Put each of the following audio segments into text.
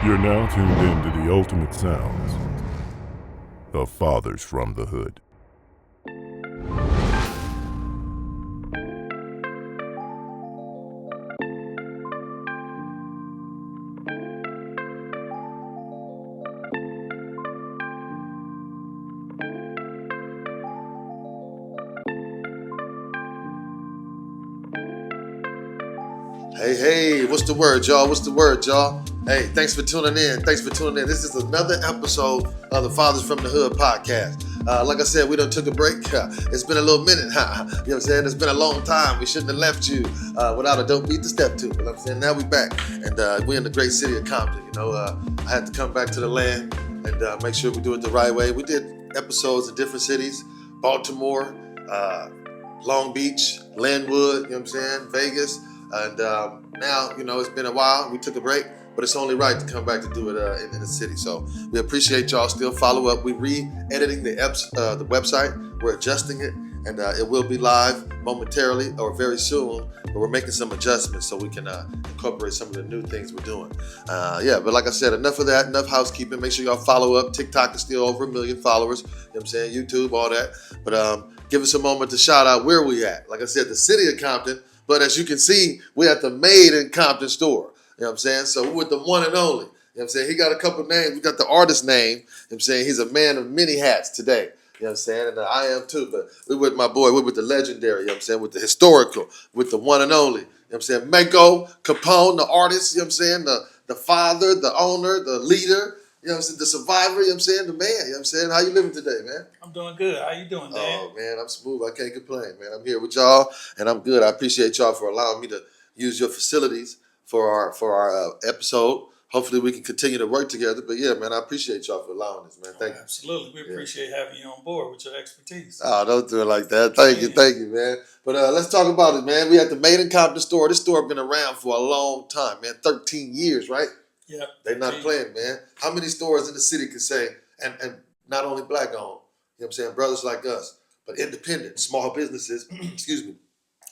You're now tuned in to the ultimate sounds. The Fathers from the Hood. Hey, what's the word, y'all? Hey, thanks for tuning in. This is another episode of the Fathers from the Hood podcast. Like I said, we done took a break. It's been a little minute. You know what I'm saying? It's been a long time. We shouldn't have left you without a Don't Beat the Step to. You know what I'm saying? Now we back. And we're in the great city of Compton. I had to come back to the land and make sure we do it the right way. We did episodes in different cities. Baltimore, Long Beach, Linwood, you know what I'm saying? Vegas. And now, it's been a while. We took a break, but it's only right to come back to do it in the city. So we appreciate y'all still follow up. We're re-editing the website. We're adjusting it, and it will be live momentarily or very soon. But we're making some adjustments so we can incorporate some of the new things we're doing. But like I said, enough of that, enough housekeeping. Make sure y'all follow up. TikTok is still over 1 million followers. You know what I'm saying? YouTube, all that. But give us a moment to shout out where we at. Like I said, the city of Compton. But as you can see, we're at the Made in Compton store. You know what I'm saying? So we're with the one and only. You know what I'm saying? He got a couple names. We got the artist name. You know what I'm saying? He's a man of many hats today. You know what I'm saying? And I am too. But we're with my boy. We're with the legendary. You know what I'm saying? With the historical. With the one and only. You know what I'm saying? Mako Capone, the artist. You know what I'm saying? The father, the owner, the leader. You know what I'm saying? The survivor, you know what I'm saying? The man, you know what I'm saying? How you living today, man? I'm doing good. How you doing, Dan? Oh, man, I'm smooth. I can't complain, man. I'm here with y'all, and I'm good. I appreciate y'all for allowing me to use your facilities for our episode. Hopefully, we can continue to work together. But, yeah, man, I appreciate y'all for allowing this, man. Thank you. Absolutely. We appreciate having you on board with your expertise. Oh, don't do it like that. Thank you, man. But let's talk about it, man. We at the Made in Compton store. This store been around for a long time, man. 13 years, right? Yep. They're not playing, man. How many stores in the city can say, and not only black owned, you know what I'm saying, brothers like us, but independent, small businesses, excuse me,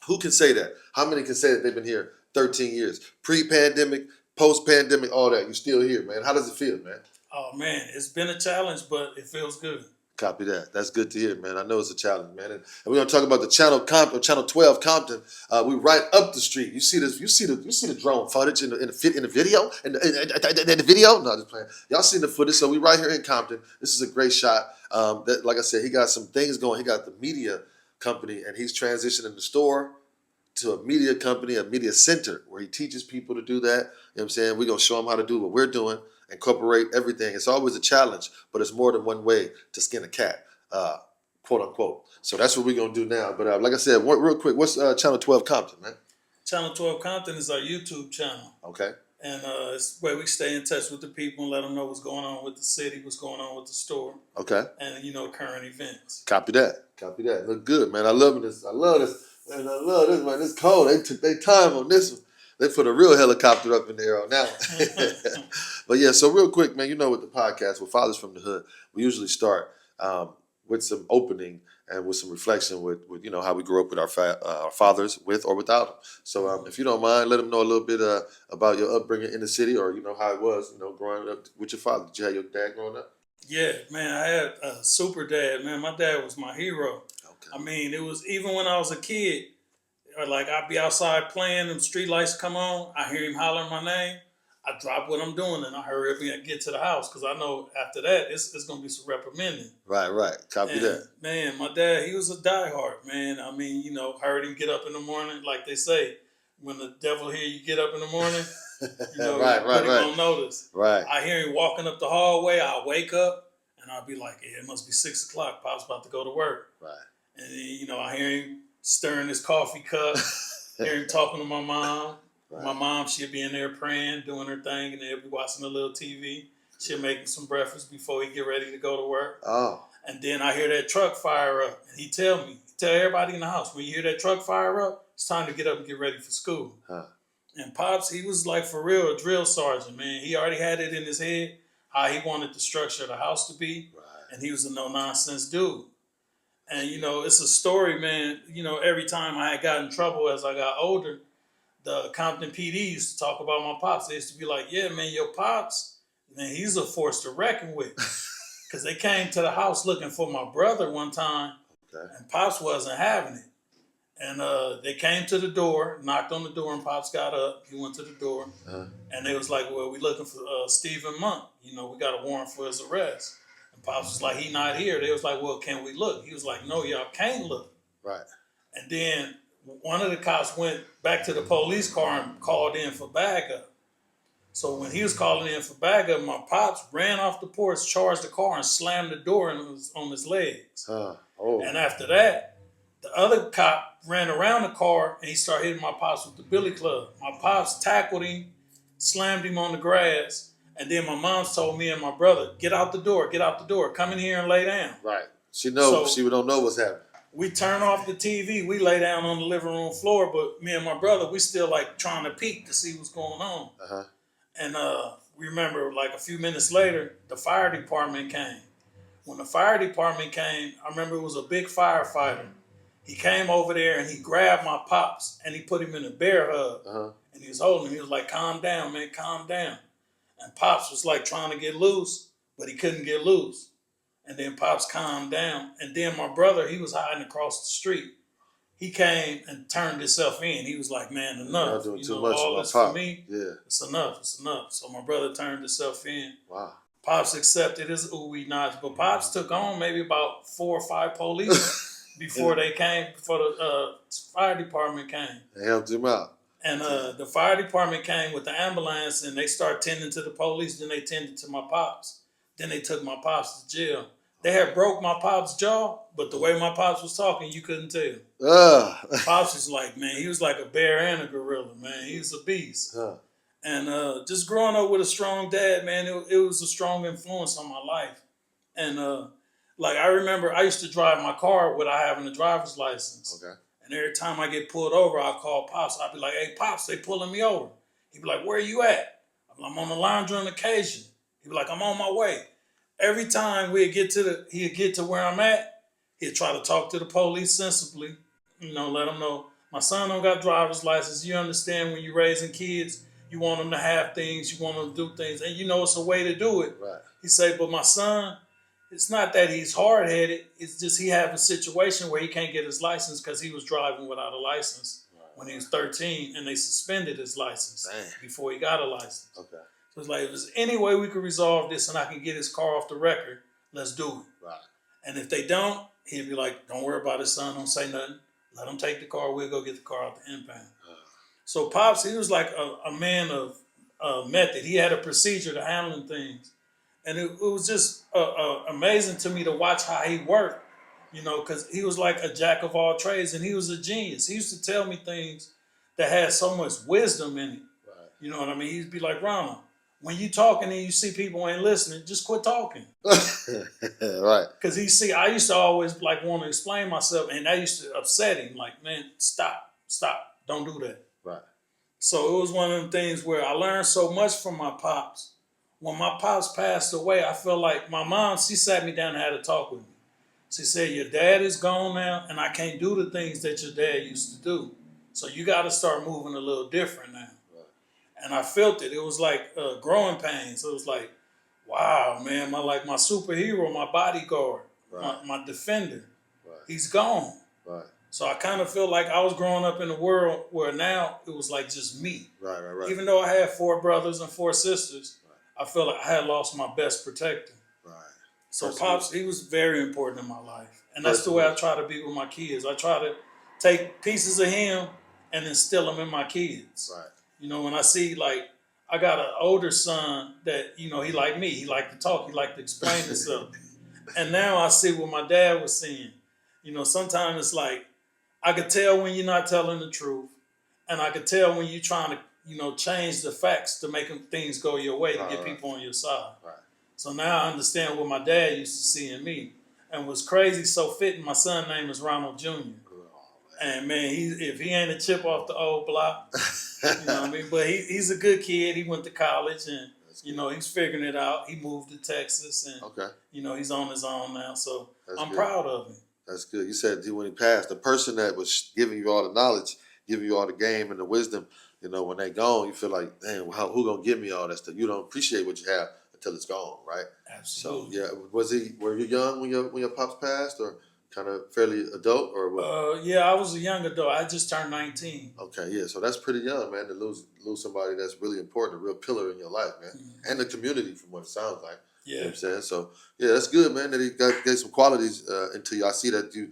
who can say that? How many can say that they've been here 13 years? Pre-pandemic, post-pandemic, all that. You're still here, man. How does it feel, man? Oh, man, it's been a challenge, but it feels good. Copy that. That's good to hear, man. I know it's a challenge, man. And we're gonna talk about the Channel 12 Compton. We right up the street. You see this? You see the drone footage in the video? In the video? No, just playing. Y'all seen the footage? So we right here in Compton. This is a great shot. That, like I said, he got some things going. He got the media company, and he's transitioning the store to a media company, a media center, where he teaches people to do that. You know what I'm saying? We're gonna show them how to do what we're doing. Incorporate everything. It's always a challenge, but it's more than one way to skin a cat, quote unquote. So that's what we're gonna do now. But like I said, real quick, what's Channel 12 Compton, man? Channel 12 Compton is our YouTube channel. Okay. And it's where we stay in touch with the people and let them know what's going on with the city, what's going on with the store. Okay. And, current events. Copy that. Look good, man. I love this. Man. I love this, man. It's cold. They took their time on this one. They put a real helicopter up in the air on that one. But yeah, so real quick, man, with the podcast, with Fathers from the Hood, we usually start with some opening and with some reflection with how we grew up with our fathers, with or without them. So if you don't mind, let them know a little bit about your upbringing in the city, or how it was, growing up with your father. Did you have your dad growing up? Yeah, man, I had a super dad, man. My dad was my hero. Okay. I mean, it was even when I was a kid, like I'd be outside playing, them street lights come on, I hear him hollering my name, I drop what I'm doing and I hurry up and get to the house because I know after that it's going to be some reprimanding. Right. Copy that. Man, my dad, he was a diehard, man. I mean, heard him get up in the morning, like they say, when the devil hear you get up in the morning, right. Don't notice. Right. I hear him walking up the hallway, I wake up and I'll be like, yeah, it must be 6 o'clock. Pop's about to go to work. Right. And then, I hear him stirring his coffee cup, hear him talking to my mom. Right. My mom, she'd be in there praying, doing her thing, and they'd be watching a little TV. She'd make him some breakfast before he get ready to go to work. Oh. And then I hear that truck fire up, and he tell everybody in the house, when you hear that truck fire up, it's time to get up and get ready for school. Huh. And Pops, he was like for real a drill sergeant, man. He already had it in his head how he wanted the structure of the house to be, right. And he was a no-nonsense dude. And, it's a story, man. Every time I had got in trouble as I got older, the Compton PD used to talk about my pops. They used to be like, yeah, man, your pops, Man, he's a force to reckon with. Because they came to the house looking for my brother one time, and Pops wasn't having it. And they came to the door, knocked on the door, and Pops got up. He went to the door, and they was like, well, we looking for Stephen Monk. You know, we got a warrant for his arrest. And Pops was like, he not here. They was like, well, can we look? He was like, no, y'all can't look. Right. And then one of the cops went back to the police car and called in for backup. So when he was calling in for backup, my Pops ran off the porch, charged the car, and slammed the door and was on his legs. And after that, the other cop ran around the car and he started hitting my Pops with the billy club. My Pops tackled him, slammed him on the grass, and then my mom told me and my brother, get out the door, come in here and lay down. Right. She knows, she don't know what's happening. We turn off the TV, we lay down on the living room floor, but me and my brother, we still like trying to peek to see what's going on. And we remember like a few minutes later, the fire department came. When the fire department came, I remember it was a big firefighter. He came over there and he grabbed my Pops and he put him in a bear hug. And he was holding him. He was like, calm down, man, calm down. And Pops was like trying to get loose, but he couldn't get loose. And then Pops calmed down. And then my brother, he was hiding across the street. He came and turned himself in. He was like, man, enough. Doing you too know, much all for this my for me, it's enough. So my brother turned himself in. Wow. Pops accepted his ooey nods, but Pops took on maybe about 4 or 5 police before they came, before the fire department came. They helped him out. And the fire department came with the ambulance and they started tending to the police. Then they tended to my Pops. Then they took my Pops to jail. They had broke my Pops' jaw, but the way my Pops was talking, you couldn't tell. Pops was like, man, he was like a bear and a gorilla, man. He was a beast. And just growing up with a strong dad, man, it was a strong influence on my life. And like I remember I used to drive my car without having a driver's license. And every time I get pulled over, I call Pops. I'd be like, hey, Pops, they pulling me over. He'd be like, where are you at? I'm on the line during occasion. He'd be like, I'm on my way. Every time he'd get to where I'm at, he'd try to talk to the police sensibly, you know, let them know, my son don't got driver's license. You understand when you're raising kids, you want them to have things, you want them to do things, and you know it's a way to do it. He say, but my son, it's not that he's hard-headed, it's just he have a situation where he can't get his license because he was driving without a license when he was 13, and they suspended his license before he got a license. So it's like, if there's any way we could resolve this and I can get his car off the record, let's do it. And if they don't, he'd be like, don't worry about it, son, don't say nothing. Let him take the car, we'll go get the car out the impound. So Pops, he was like a man of method. He had a procedure to handling things. And it was just amazing to me to watch how he worked, you know, because he was like a jack of all trades and he was a genius. He used to tell me things that had so much wisdom in it. You know what I mean? He'd be like, Ronald, when you talking and you see people ain't listening, just quit talking. Because I used to always like want to explain myself, and that used to upset him. Like, man, stop, don't do that. So it was one of them things where I learned so much from my Pops. When my Pops passed away, I felt like my mom, she sat me down and had a talk with me. She said, your dad is gone now, and I can't do the things that your dad used to do. So you got to start moving a little different now. And I felt it. It was like growing pains. It was like, wow, man, my superhero, my bodyguard, my defender, he's gone. So I kind of feel like I was growing up in a world where now it was like just me. Even though I had 4 brothers and 4 sisters, I feel like I had lost my best protector. So Pops, he was very important in my life. And that's the way I try to be with my kids. I try to take pieces of him and instill them in my kids. You know, when I see, like, I got an older son that, you know, he like me. He like to talk. He like to explain himself. And now I see what my dad was saying. You know, sometimes it's like, I could tell when you're not telling the truth. And I could tell when you're trying to, you know, change the facts to make things go your way, to get people on your side. So now I understand what my dad used to see in me. And what's crazy, so fitting, my son's name is Ronald Jr. And man, if he ain't a chip off the old block, you know what I mean? But he's a good kid. He went to college and, you know, he's figuring it out. He moved to Texas and, you know, he's on his own now. So I'm proud of him. That's good. You said when he passed, the person that was giving you all the knowledge, giving you all the game and the wisdom, you know, when they gone, you feel like, damn, who gonna give me all that stuff? You don't appreciate what you have until it's gone, right? Absolutely. So were you young when your pops passed, or kind of fairly adult, or what? Yeah, I was a young adult. I just turned 19. Okay, yeah, so that's pretty young, man, to lose somebody that's really important, a real pillar in your life, man, and the community, from what it sounds like. You know Yeah. what I'm saying? So, yeah, that's good, man, that he gave some qualities into you. I see that you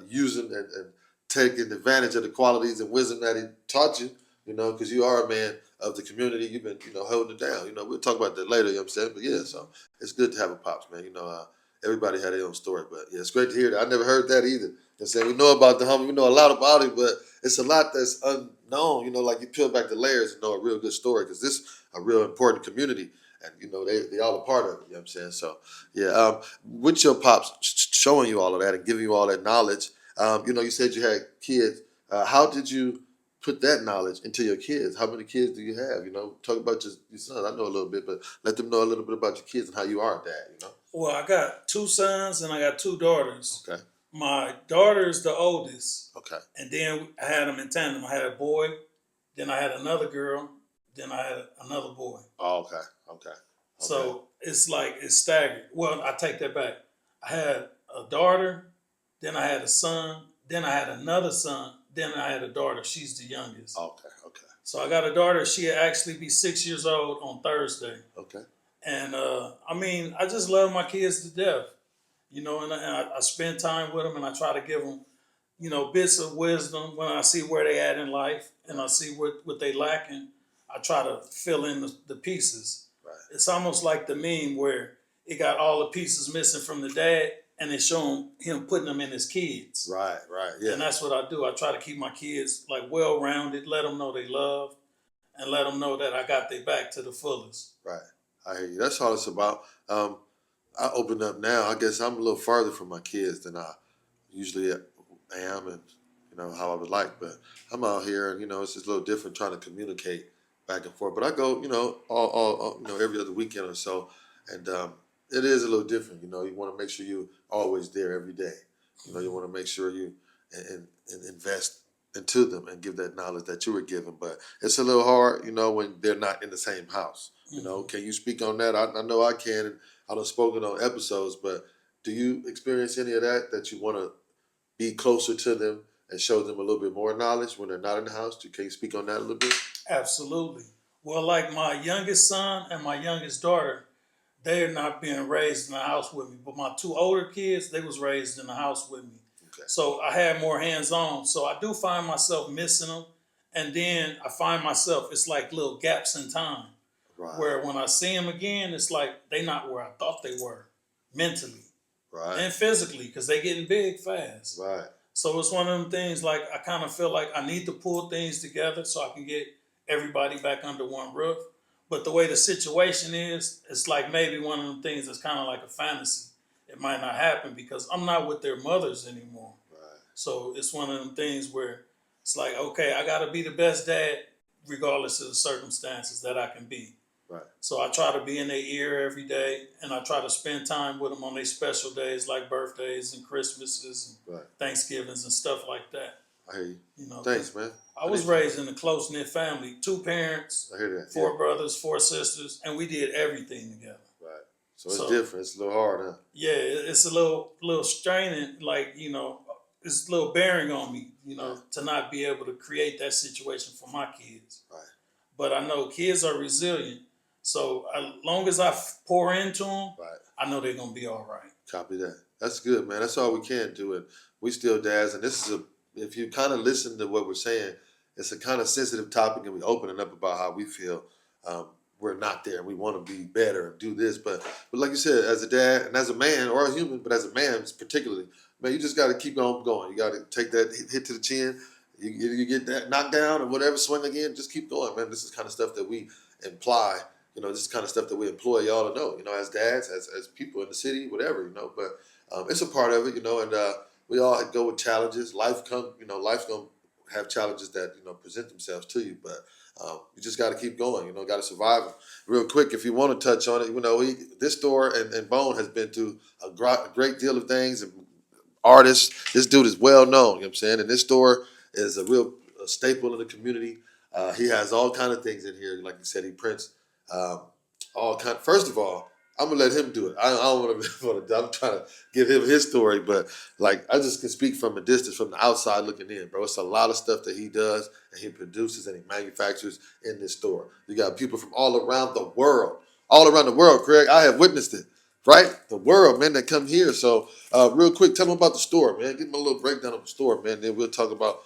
using and taking advantage of the qualities and wisdom that he taught you, because you are a man of the community. You've been, holding it down. We'll talk about that later, you know what I'm saying? But, yeah, so it's good to have a pops, man. Everybody had their own story, but, yeah, it's great to hear that. I never heard that either. And saying we know about the homie, we know a lot about him, but it's a lot that's unknown. Like you peel back the layers and know a real good story, because this is a real important community, and they all a part of it. You know what I'm saying? So yeah, with your pops showing you all of that and giving you all that knowledge, you said you had kids. How did you put that knowledge into your kids? How many kids do you have? Talk about your sons. I know a little bit, but let them know a little bit about your kids and how you are a dad. Well, I got 2 sons and I got 2 daughters. Okay. My daughter is the oldest. Okay. And then I had them in tandem. I had a boy, then I had another girl, then I had another boy. Oh, okay. Okay. So it's staggered. Well, I take that back. I had a daughter, then I had a son, then I had another son, then I had a daughter. She's the youngest. Okay. Okay. So I got a daughter. She'll actually be 6 years old on Thursday. Okay. And I just love my kids to death, and I spend time with them, and I try to give them, bits of wisdom when I see where they at in life, and I see what they lacking. I try to fill in the pieces. Right. It's almost like the meme where it got all the pieces missing from the dad, and it's showing him putting them in his kids. Right. Right. Yeah. And that's what I do. I try to keep my kids well-rounded, let them know they love, and let them know that I got their back to the fullest. Right. I hear you. That's all it's about. I open up now. I guess I'm a little farther from my kids than I usually am, and how I would like. But I'm out here, and it's just a little different trying to communicate back and forth. But I go, all every other weekend or so, and it is a little different. You want to make sure you're always there every day. You want to make sure you and invest into them and give that knowledge that you were given. But it's a little hard, when they're not in the same house. Can you speak on that? I know I can, and I done spoken on episodes, but do you experience any of that you want to be closer to them and show them a little bit more knowledge when they're not in the house? Can you speak on that a little bit? Absolutely. Well, like my youngest son and my youngest daughter, they're not being raised in the house with me. But my 2 older kids, they was raised in the house with me. Okay. So I had more hands-on. So I do find myself missing them. And then I find myself, it's like little gaps in time. Right. Where when I see them again, it's like they not where I thought they were mentally. Right. And physically, because they getting big fast. Right. So it's one of them things, like I kind of feel like I need to pull things together so I can get everybody back under one roof. But the way the situation is, it's like maybe one of them things that's kind of like a fantasy. It might not happen because I'm not with their mothers anymore. Right. So it's one of them things where it's like, okay, I got to be the best dad regardless of the circumstances that I can be. Right. So I try to be in their ear every day, and I try to spend time with them on their special days like birthdays and Christmases and Thanksgivings and stuff like that. I hear you. Thanks, man. I was raised in a close-knit family, 2 parents, I hear that. 4 brothers, 4 sisters, and we did everything together. Right. So it's different. It's a little hard, huh? Yeah, it's a little straining, it's a little bearing on me, to not be able to create that situation for my kids. Right. But I know kids are resilient. So as long as I pour into them, I know they're going to be all right. Copy that. That's good, man. That's all we can do. And we still dads. And this is if you kind of listen to what we're saying, it's a kind of sensitive topic, and we're opening up about how we feel. We're not there. We want to be better and do this. But like you said, as a dad and as a man or a human, but as a man particularly, man, you just got to keep on going. You got to take that hit to the chin. You get that knocked down or whatever, swing again, just keep going, man. This is kind of stuff that we imply. This is kind of stuff that we employ y'all to know, as dads, as people in the city, whatever, But it's a part of it, and we all go with challenges. Life's going to have challenges that, present themselves to you. But you just got to keep going, got to survive them. Real quick, if you want to touch on it, this store and Bone has been through a great deal of things. And artists, this dude is well known, you know what I'm saying? And this store is a real staple in the community. He has all kind of things in here. Like you said, he prints all kind. First of all, I'm gonna let him do it. I don't want to. I'm trying to give him his story, but like I just can speak from a distance, from the outside looking in, bro. It's a lot of stuff that he does and he produces and he manufactures in this store. You got people from all around the world, Craig. I have witnessed it, right? The world, man, that come here. So, real quick, tell them about the store, man. Give them a little breakdown of the store, man. Then we'll talk about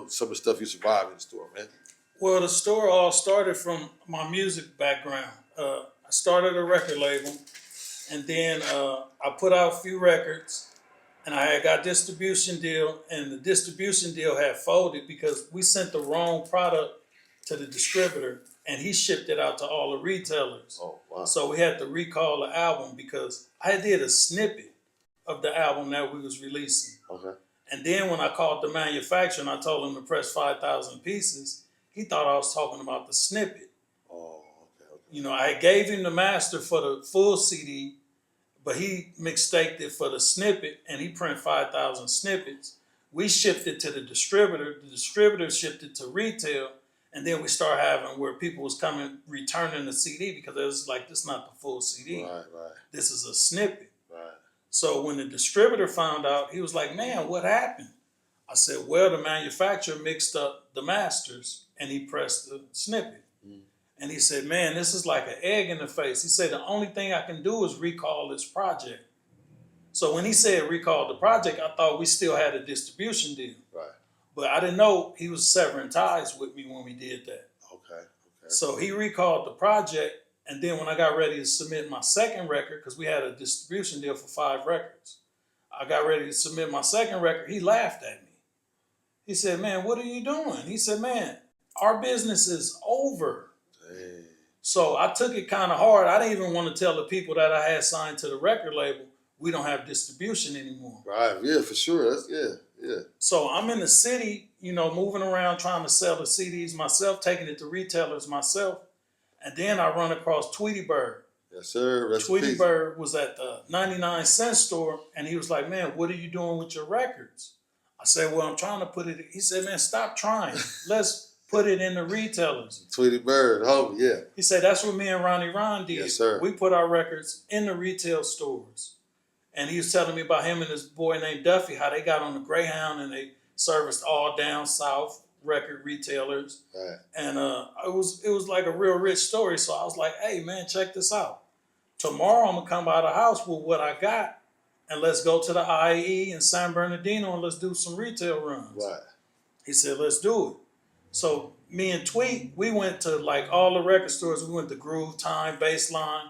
some of the stuff you survived in the store, man. Well, the store all started from my music background. I started a record label, and then I put out a few records, and I had got distribution deal, and the distribution deal had folded because we sent the wrong product to the distributor, and he shipped it out to all the retailers. Oh, wow. So we had to recall the album because I did a snippet of the album that we was releasing. Okay. And then when I called the manufacturer and I told him to press 5,000 pieces, he thought I was talking about the snippet. Oh, okay. I gave him the master for the full CD, but he mistaked it for the snippet, and he printed 5,000 snippets. We shipped it to the distributor. The distributor shipped it to retail, and then we started having where people was coming, returning the CD because it was like, this is not the full CD. Right. This is a snippet. Right. So when the distributor found out, he was like, man, what happened? I said, well, the manufacturer mixed up the masters and he pressed the snippet. Mm. And he said, man, this is like an egg in the face. He said, the only thing I can do is recall this project. So when he said recall the project, I thought we still had a distribution deal. Right. But I didn't know he was severing ties with me when we did that. Okay. So he recalled the project. And then when I got ready to submit my second record, because we had a distribution deal for 5 records, I got ready to submit my second record. He laughed at me. He said, man, what are you doing? He said, man, our business is over. Dang. So I took it kind of hard. I didn't even want to tell the people that I had signed to the record label, we don't have distribution anymore. Right, yeah, for sure. Yeah. So I'm in the city, moving around trying to sell the CDs myself, taking it to retailers myself. And then I run across Tweety Bird. Yes, sir. Tweety Bird was at the 99-cent store, and he was like, man, what are you doing with your records? I said, well, I'm trying to put it. He said, man, stop trying. Let's put it in the retailers. Tweety Bird, homie, yeah. He said, that's what me and Ronnie Ron did. Yes, sir. We put our records in the retail stores. And he was telling me about him and this boy named Duffy, how they got on the Greyhound and they serviced all down south record retailers. Right. And it was like a real rich story. So I was like, hey, man, check this out. Tomorrow I'm going to come by the house with what I got. And let's go to the IE in San Bernardino and let's do some retail runs. Right. He said, let's do it. So me and Tweet, we went to like all the record stores. We went to Groove Time, Baseline,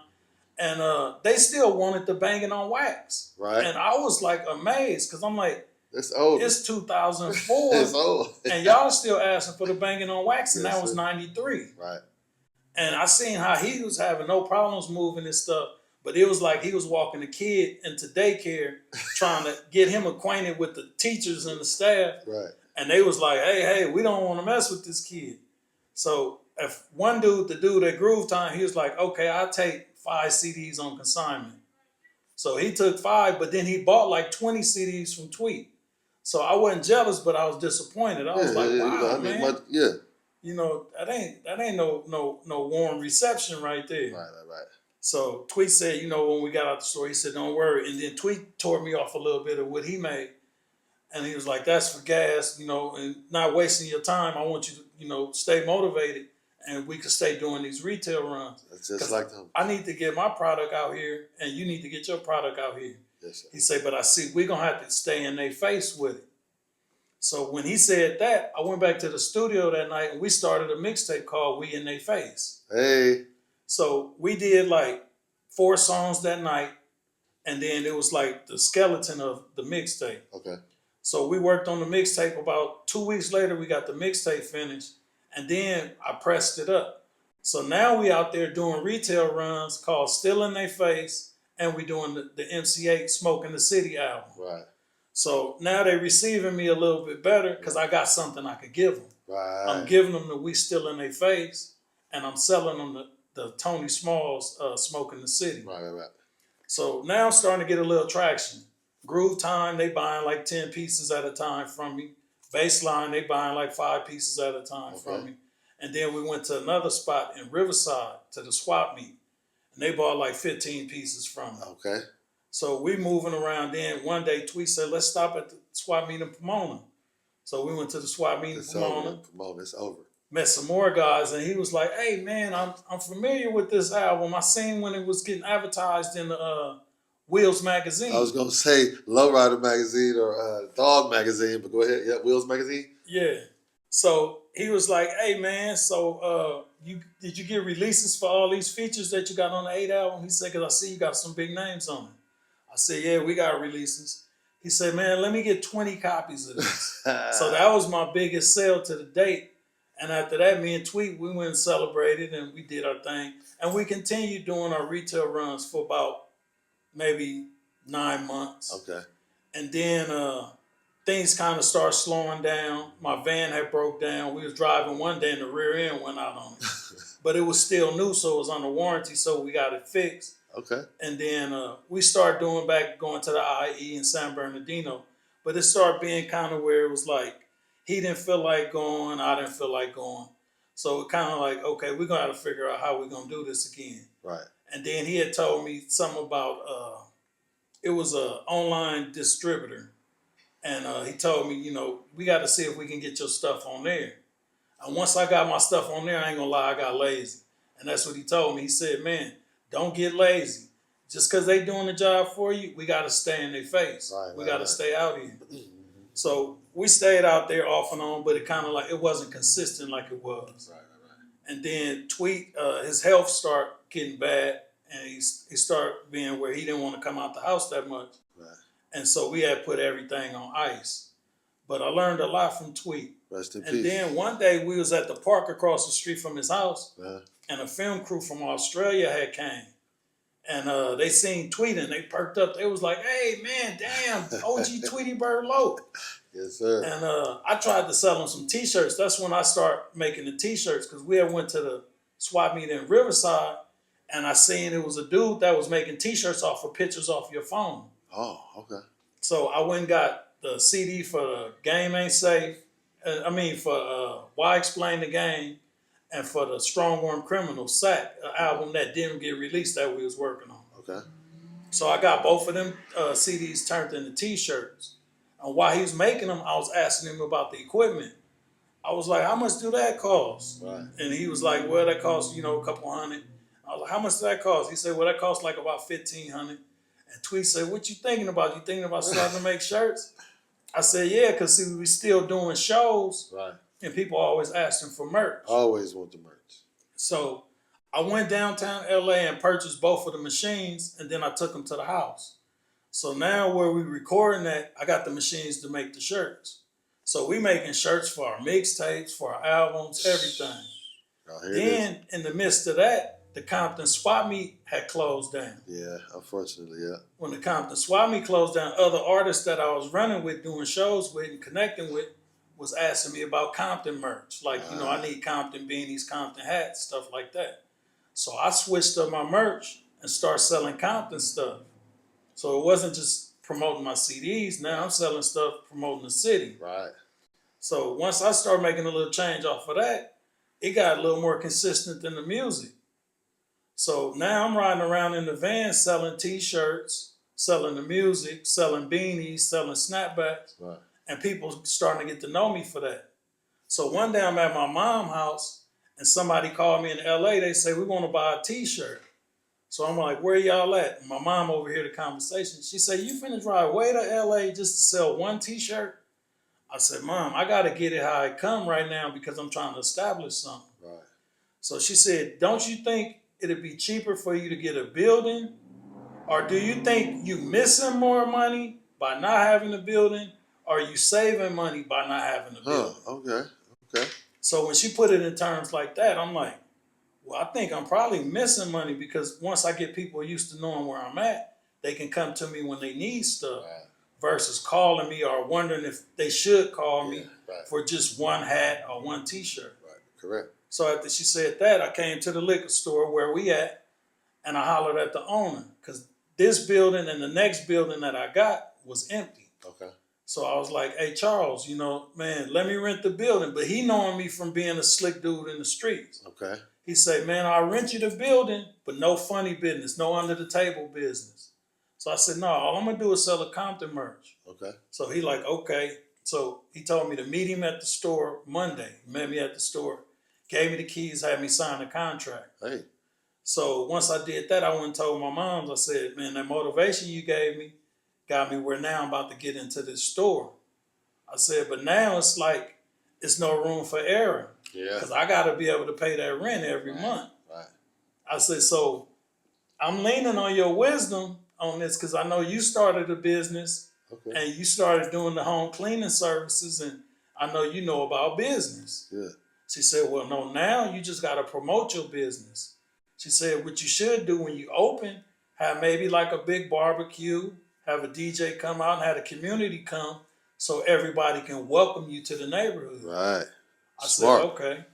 and they still wanted the Banging on Wax. Right. And I was like amazed because I'm like, it's old. It's 2004. It's old. And y'all still asking for the Banging on Wax, and yes, that was sir. 93. Right. And I seen how he was having no problems moving his stuff. But it was like he was walking the kid into daycare trying to get him acquainted with the teachers and the staff. Right. And they was like, hey, we don't want to mess with this kid. So if one dude, the dude at Groove Time, he was like, okay, I'll take 5 CDs on consignment. So he took 5, but then he bought like 20 CDs from Tweet. So I wasn't jealous, but I was disappointed. I was like, wow, man. That ain't no warm reception right there. Right. So Tweet said, when we got out the store, he said, don't worry. And then Tweet tore me off a little bit of what he made. And he was like, that's for gas, and not wasting your time. I want you to, stay motivated and we can stay doing these retail runs. That's just like them. I need to get my product out here and you need to get your product out here. Yes, sir. He said, but I see we're going to have to stay in their face with it. So when he said that, I went back to the studio that night and we started a mixtape called We in They Face. Hey. So we did like 4 songs that night, and then it was like the skeleton of the mixtape. Okay. So we worked on the mixtape. About 2 weeks later, we got the mixtape finished, and then I pressed it up. So now we out there doing retail runs called Still in They Face, and we doing the MC8 Smoking the City album. Right. So now they receiving me a little bit better because I got something I could give them. Right. I'm giving them the We Still in They Face, and I'm selling them the Tony Smalls Smoking the City. Right. So now I'm starting to get a little traction. Groove Time, they buying like 10 pieces at a time from me. Baseline, they buying like 5 pieces at a time from me. And then we went to another spot in Riverside to the swap meet. and they bought like 15 pieces from me. Okay. So we moving around. Then one day, Tweet said, "Let's stop at the swap meet in Pomona." So we went to the swap meet in Pomona. Pomona, it's over. Met some more guys, and he was like, "Hey man, I'm familiar with this album. I seen when it was getting advertised in the Wheels magazine." I was gonna say Lowrider magazine or Dog magazine, but go ahead. Yeah, Wheels magazine. Yeah. So he was like, "Hey man, so did you get releases for all these features that you got on the 8 album?" He said, "Cause I see you got some big names on it." I said, "Yeah, we got releases." He said, "Man, let me get 20 copies of this." So that was my biggest sale to the date. And after that, me and Tweet, we went and celebrated and we did our thing. And we continued doing our retail runs for about maybe 9 months. Okay. And then things kind of started slowing down. My van had broke down. We was driving one day and the rear end went out on it. But it was still new, so it was under warranty, so we got it fixed. Okay. And then we started going to the IE in San Bernardino. But it started being kind of where it was like, he didn't feel like going, I didn't feel like going. So it kind of like, okay, we're going to have to figure out how we're going to do this again. Right. And then he had told me something about, it was an online distributor. And he told me, we got to see if we can get your stuff on there. And once I got my stuff on there, I ain't going to lie, I got lazy. And that's what he told me. He said, man, don't get lazy. Just because they doing the job for you, we got to stay in their face. We got to stay out here. So we stayed out there off and on, but it kind of like, it wasn't consistent like it was. Right. And then Tweet, his health started getting bad, and he started being where he didn't want to come out the house that much. Right. And so we had put everything on ice. But I learned a lot from Tweet. Rest in peace. And then one day we was at the park across the street from his house, Uh-huh. and a film crew from Australia had came. And they seen Tweet and they perked up. They was like, "Hey, man, damn, OG Tweety Bird Low." Yes, sir. And I tried to sell them some T-shirts. That's when I started making the T-shirts, because we had went to the swap meet in Riverside, and I seen it was a dude that was making T-shirts off of pictures off your phone. Oh, okay. So I went and got the CD for the Game Ain't Safe. For Why Explain the Game, and for the Strong Arm Criminal, Sack, an album that didn't get released that we was working on. Okay. So I got both of them CDs turned into T-shirts. And while he was making them, I was asking him about the equipment. I was like, "How much do that cost?" Right. And he was like, "Well, that costs, a couple $100." I was like, "How much does that cost?" He said, "Well, that costs like about $1,500. And Tweet said, "What you thinking about? You thinking about starting to make shirts?" I said, "Yeah, because see, we still doing shows." Right. And people always asking for merch. Always want the merch. So I went downtown LA and purchased both of the machines, and then I took them to the house. So now where we recording at, I got the machines to make the shirts. So we making shirts for our mixtapes, for our albums, everything. Then in the midst of that, the Compton swap meet had closed down. Yeah, unfortunately, yeah. When the Compton swap meet closed down, other artists that I was running with, doing shows with and connecting with, was asking me about Compton merch. Like, I need Compton beanies, Compton hats, stuff like that. So I switched up my merch and started selling Compton stuff. So it wasn't just promoting my CDs. Now I'm selling stuff, promoting the city. Right. So once I started making a little change off of that, it got a little more consistent than the music. So now I'm riding around in the van selling T-shirts, selling the music, selling beanies, selling snapbacks. Right. And people starting to get to know me for that. So one day I'm at my mom's house and somebody called me in LA. They say, "We want to buy a T-shirt." So I'm like, "Where y'all at?" And my mom overheard the conversation. She said, "You finna drive way to LA just to sell one T-shirt?" I said, "Mom, I got to get it how it come right now because I'm trying to establish something." Right. So she said, "Don't you think it'd be cheaper for you to get a building? Or do you think you missing more money by not having a building? Or are you saving money by not having a building?" Okay. So when she put it in terms like that, I'm like, well, I think I'm probably missing money because once I get people used to knowing where I'm at, they can come to me when they need stuff versus calling me or wondering if they should call me for just one hat or one T-shirt. Right. Correct. So after she said that, I came to the liquor store where we at, and I hollered at the owner because this building and the next building that I got was empty. Okay. So I was like, "Hey, Charles, man, let me rent the building." But he knowing me from being a slick dude in the streets. Okay. He said, man, I'll rent you the building, but no funny business, no under the table business. So I said, no, all I'm gonna do is sell a Compton merch. Okay. So he like, okay. So he told me to meet him at the store Monday. Met me at the store, gave me the keys, had me sign the contract. Hey. So once I did that, I went and told my moms, I said, man, that motivation you gave me got me where now I'm about to get into this store. I said, but now it's like, it's no room for error. Yeah. Because I got to be able to pay that rent every month. Right. I said, so I'm leaning on your wisdom on this because I know you started a business and you started doing the home cleaning services, and I know you know about business. Yeah. She said, well, no, now you just got to promote your business. She said, what you should do when you open, have maybe like a big barbecue, have a DJ come out and have the community come so everybody can welcome you to the neighborhood. Right. I Smart. said, okay.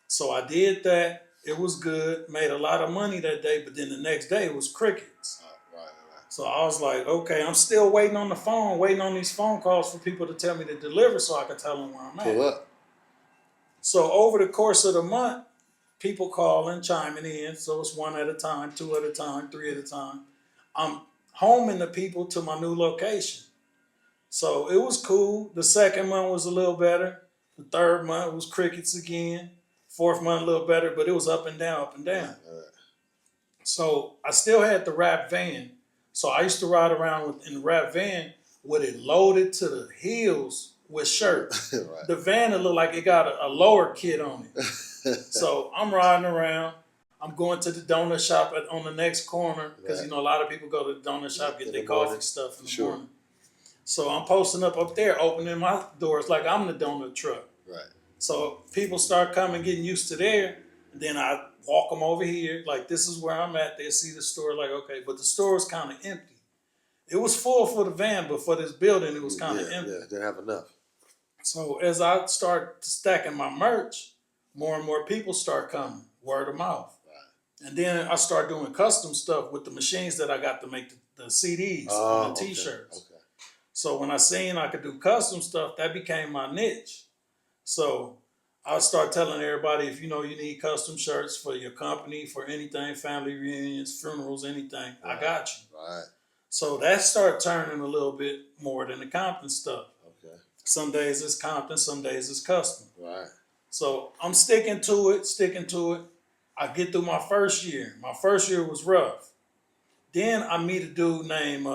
So I did that. It was good. Made a lot of money that day, but then the next day it was crickets. Right. So I was like, okay, I'm still waiting on the phone, waiting on these phone calls for people to tell me to deliver so I can tell them where I'm at. Pull up. So over the course of the month, people calling, chiming in. So it's one at a time, two at a time, three at a time. I'm homing the people to my new location. So it was cool. The second month was a little better. The third month was crickets again. Fourth month a little better, but it was up and down, up and down. Right. So I still had the wrap van. So I used to ride around in the wrap van with it loaded to the heels with shirts. Right. The van, it looked like it got a lower kit on it. So I'm riding around. I'm going to the donut shop on the next corner because, you know, a lot of people go to the donut shop, get their coffee stuff in the morning. So I'm posting up there, opening my doors like I'm the donut truck. Right. So people start coming, getting used to there. And then I walk them over here, like this is where I'm at. They see the store, like, okay. But the store was kind of empty. It was full for the van, but for this building, it was kind of empty. Yeah, didn't have enough. So as I start stacking my merch, more and more people start coming, word of mouth. Right. And then I start doing custom stuff with the machines that I got to make the CDs and the T-shirts. Okay. So when I seen I could do custom stuff, that became my niche. So I start telling everybody, if you know you need custom shirts for your company, for anything, family reunions, funerals, anything, I got you. Right. So that started turning a little bit more than the Compton stuff. Okay. Some days it's Compton, some days it's custom. Right. So I'm sticking to it. I get through my first year. My first year was rough. Then I meet a dude named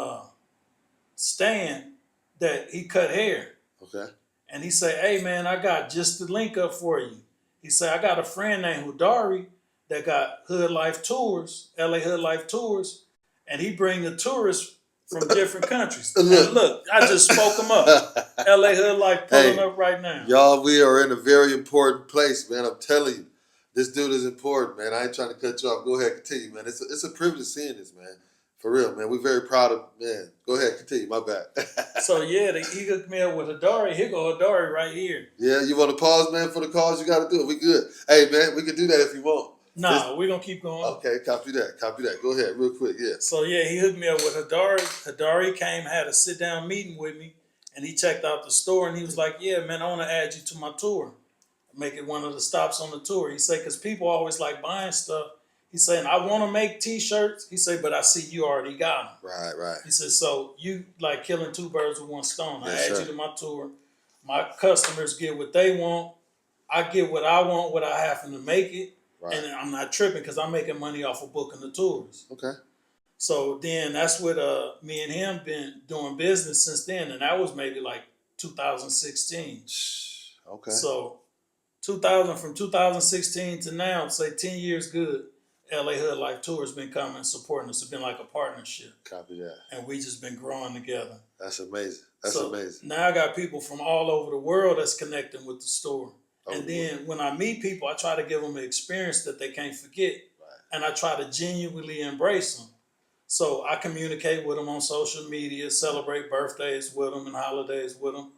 Stan that he cut hair. Okay. And he said, hey, man, I got just the link up for you. He said, I got a friend named Hudari that got Hood Life Tours, LA Hood Life Tours, and he bring the tourists from different countries. Look, I just spoke him up. LA Hood Life pulling up right now. Y'all, we are in a very important place, man. I'm telling you, this dude is important, man. I ain't trying to cut you off. Go ahead, continue, man. It's a privilege seeing this, man. For real, man. We're very proud of, man. Go ahead, continue. My bad. So, yeah, he hooked me up with Hidari. Here go Hidari right here. Yeah, you want to pause, man, for the calls? You got to do it. We good. Hey, man, we can do that if you want. Nah, we're going to keep going. Okay, copy that. Go ahead, real quick, yeah. So, yeah, he hooked me up with Hidari. Hidari came, had a sit-down meeting with me, and he checked out the store, and he was like, yeah, man, I want to add you to my tour. Make it one of the stops on the tour. He said, because people always like buying stuff. He said, I want to make T-shirts. He said, but I see you already got them. Right. He said, so you like killing two birds with one stone. I add sir. you to my tour. My customers get what they want. I get what I want without having to make it. Right. And I'm not tripping because I'm making money off of booking the tours. Okay. So then that's what me and him been doing business since then. And that was maybe like 2016. Okay. So from 2016 to now, say 10 years good, LA Hood Life Tour has been coming and supporting us. It's been like a partnership. Copy that. And we just been growing together. That's amazing. That's amazing. Now I got people from all over the world that's connecting with the store. And then when I meet people, I try to give them an experience that they can't forget. Right. And I try to genuinely embrace them. So I communicate with them on social media, celebrate birthdays with them and holidays with them,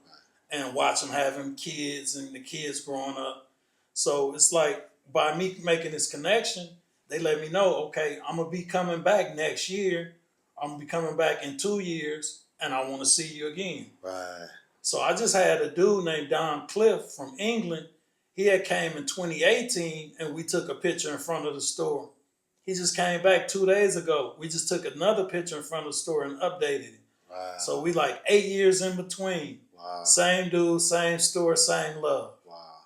and watch them having kids and the kids growing up. So it's like by me making this connection, they let me know, okay, I'm going to be coming back next year. I'm going to be coming back in 2 years, and I want to see you again. Right. So I just had a dude named Don Cliff from England. He had came in 2018 and we took a picture in front of the store. He just came back 2 days ago. We just took another picture in front of the store and updated it. Wow. So we like 8 years in between. Wow. Same dude, same store, same love. Wow.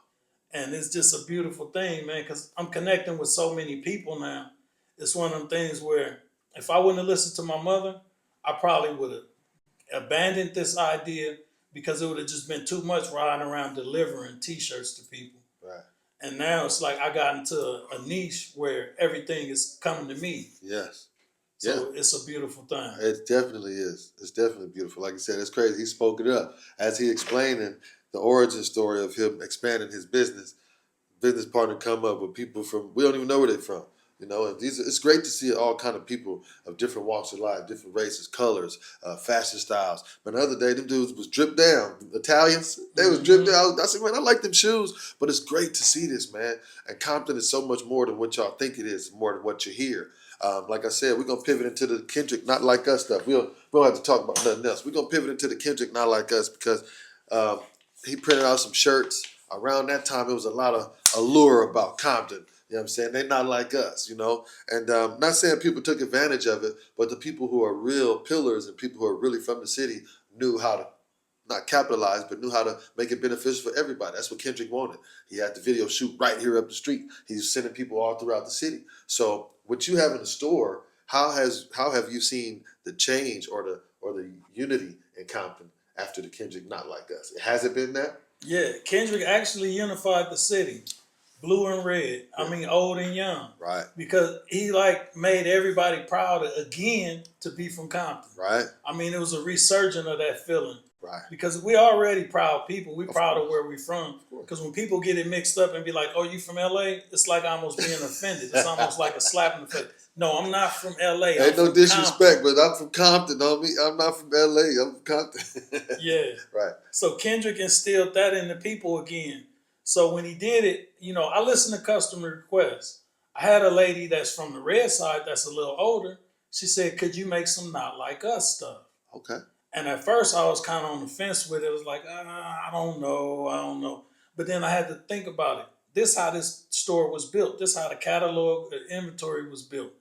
And it's just a beautiful thing, man, because I'm connecting with so many people now. It's one of them things where if I wouldn't have listened to my mother, I probably would have abandoned this idea because it would have just been too much riding around delivering T-shirts to people. Right. And now it's like I got into a niche where everything is coming to me. Yes. So it's a beautiful thing. It definitely is. It's definitely beautiful. Like you said, it's crazy. He spoke it up. As he explaining the origin story of him expanding his business partner come up with people from, we don't even know where they're from. You know, and it's great to see all kind of people of different walks of life, different races, colors, fashion styles. But the other day, them dudes was dripped down. Italians, they was dripped down. I said, man, I like them shoes. But it's great to see this, man. And Compton is so much more than what y'all think it is, more than what you hear. Like I said, we're going to pivot into the Kendrick Not Like Us stuff. We don't have to talk about nothing else. We're going to pivot into the Kendrick Not Like Us because he printed out some shirts. Around that time, it was a lot of allure about Compton. You know what I'm saying? They're not like us, you know? And not saying people took advantage of it, but the people who are real pillars and people who are really from the city knew how to, not capitalize, but knew how to make it beneficial for everybody. That's what Kendrick wanted. He had the video shoot right here up the street. He's sending people all throughout the city. So what you have in the store, how have you seen the change or the unity in Compton after the Kendrick Not Like Us? Has it been that? Yeah, Kendrick actually unified the city. Blue and red. Yeah. I mean, old and young. Right. Because he like made everybody proud again to be from Compton. Right. I mean, it was a resurgence of that feeling. Right. Because we already proud people. We proud of where we from. Because when people get it mixed up and be like, "Oh, you from LA?" It's like almost being offended. It's almost like a slap in the face. No, I'm not from LA. Ain't no disrespect, but I'm from Compton, homie. I'm not from LA. I'm from Compton. Yeah. Right. So Kendrick instilled that in the people again. So when he did it, you know, I listened to customer requests. I had a lady that's from the red side that's a little older. She said, "Could you make some Not Like Us stuff?" Okay. And at first I was kind of on the fence with it. I was like, I don't know. But then I had to think about it. This how this store was built. This how the catalog, the inventory was built.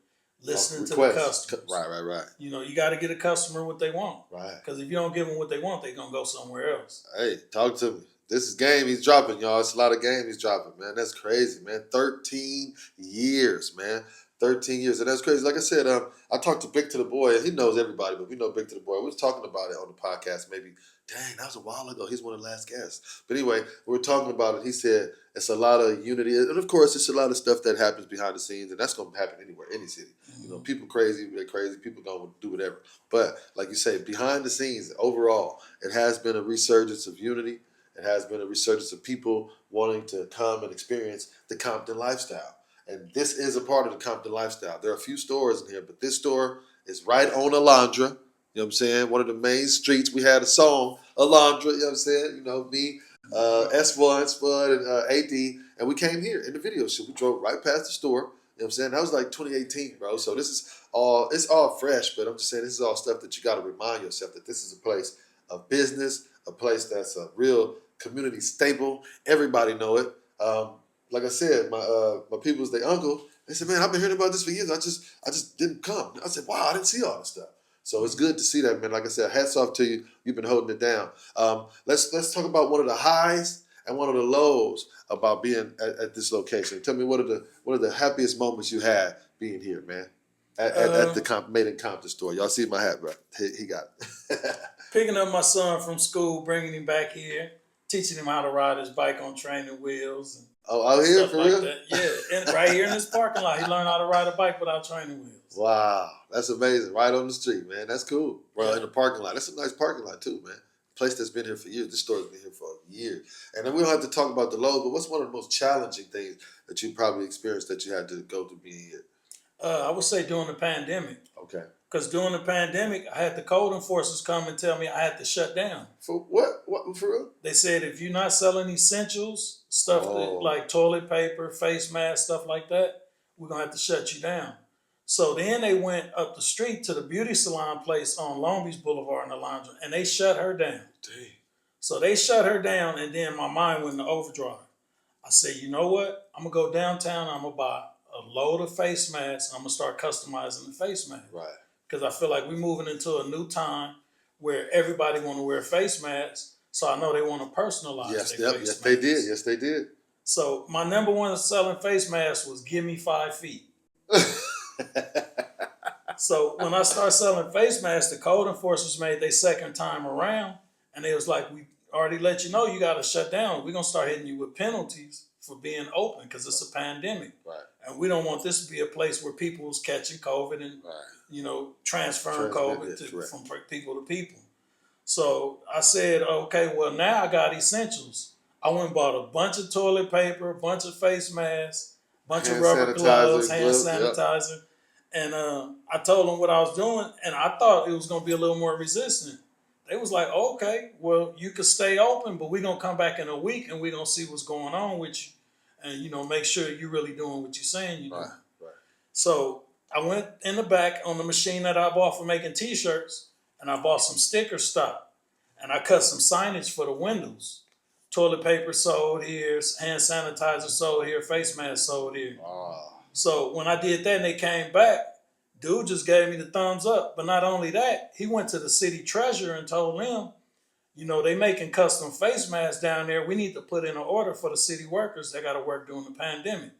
Listening to the customers. Right. You know, you got to get a customer what they want. Right. Because if you don't give them what they want, they're going to go somewhere else. Hey, talk to me. This is game he's dropping, y'all. It's a lot of game he's dropping, man. That's crazy, man. 13 years, man. 13 years. And that's crazy. Like I said, I talked to Big to the Boy, and he knows everybody, but we know Big to the Boy. We was talking about it on the podcast maybe. Dang, that was a while ago. He's one of the last guests. But anyway, we were talking about it. He said it's a lot of unity. And of course, it's a lot of stuff that happens behind the scenes, and that's going to happen anywhere, any city. Mm-hmm. You know, people crazy, they're crazy. People going to do whatever. But like you say, behind the scenes, overall, it has been a resurgence of unity. It has been a resurgence of people wanting to come and experience the Compton lifestyle. And this is a part of the Compton lifestyle. There are a few stores in here, but this store is right on Alondra. You know what I'm saying? One of the main streets. We had a song, Alondra, you know what I'm saying? You know, me, S1, Spud, and AD, and we came here in the video shoot. We drove right past the store. You know what I'm saying? That was like 2018, bro. So this is it's all fresh, but I'm just saying this is all stuff that you got to remind yourself that this is a place of business, a place that's a real community staple. Everybody know it. Like I said, my people's their uncle. They said, "Man, I've been hearing about this for years. I just didn't come." I said, "Wow, I didn't see all this stuff." So it's good to see that, man. Like I said, hats off to you. You've been holding it down. Let's talk about one of the highs and one of the lows about being at this location. Tell me what are the happiest moments you had being here, man, at the Made in Compton store. Y'all see my hat, bro? He got it. Picking up my son from school, bringing him back here, teaching him how to ride his bike on training wheels. And out here for real? That. Yeah, and right here in this parking lot, he learned how to ride a bike without training wheels. Wow, that's amazing. Right on the street, man. That's cool. Bro, in the parking lot. That's a nice parking lot too, man. Place that's been here for years. This store's been here for years. And then we don't have to talk about the lows, but what's one of the most challenging things that you probably experienced that you had to go through being here? I would say during the pandemic. Okay. Because during the pandemic, I had the code enforcers come and tell me I had to shut down. For what? What, for real? They said if you're not selling essentials, stuff like toilet paper, face masks, stuff like that, we're going to have to shut you down. So then they went up the street to the beauty salon place on Long Beach Boulevard in Alondra, and they shut her down. Dang. So they shut her down, and then my mind went into overdrive. I said, you know what? I'm gonna go downtown. I'm gonna buy a load of face masks. I'm gonna start customizing the face mask. Right. Because I feel like we're moving into a new time where everybody want to wear face masks. So I know they want to personalize Yes, their yep, face yes, masks. they did. Yes, they did. So my number one selling face mask was "Give me 5 feet." So when I started selling face masks, the code enforcers made their second time around, and they was like, "We already let you know you got to shut down. We're gonna start hitting you with penalties for being open because it's a pandemic, Right. and we don't want this to be a place where people was catching COVID and transferring COVID from people to people." So I said, "Okay, well now I got essentials. I went and bought a bunch of toilet paper, a bunch of face masks, a bunch of rubber gloves, hand sanitizer." Yep. And I told them what I was doing, and I thought it was going to be a little more resistant. They was like, okay, well, you could stay open, but we're going to come back in a week, and we're going to see what's going on with you, and, make sure you're really doing what you're saying you're doing. Right. So I went in the back on the machine that I bought for making T-shirts, and I bought some sticker stock, and I cut some signage for the windows. Toilet paper sold here, hand sanitizer sold here, face mask sold here. So when I did that and they came back, dude just gave me the thumbs up. But not only that, he went to the city treasurer and told them, they making custom face masks down there. We need to put in an order for the city workers that got to work during the pandemic.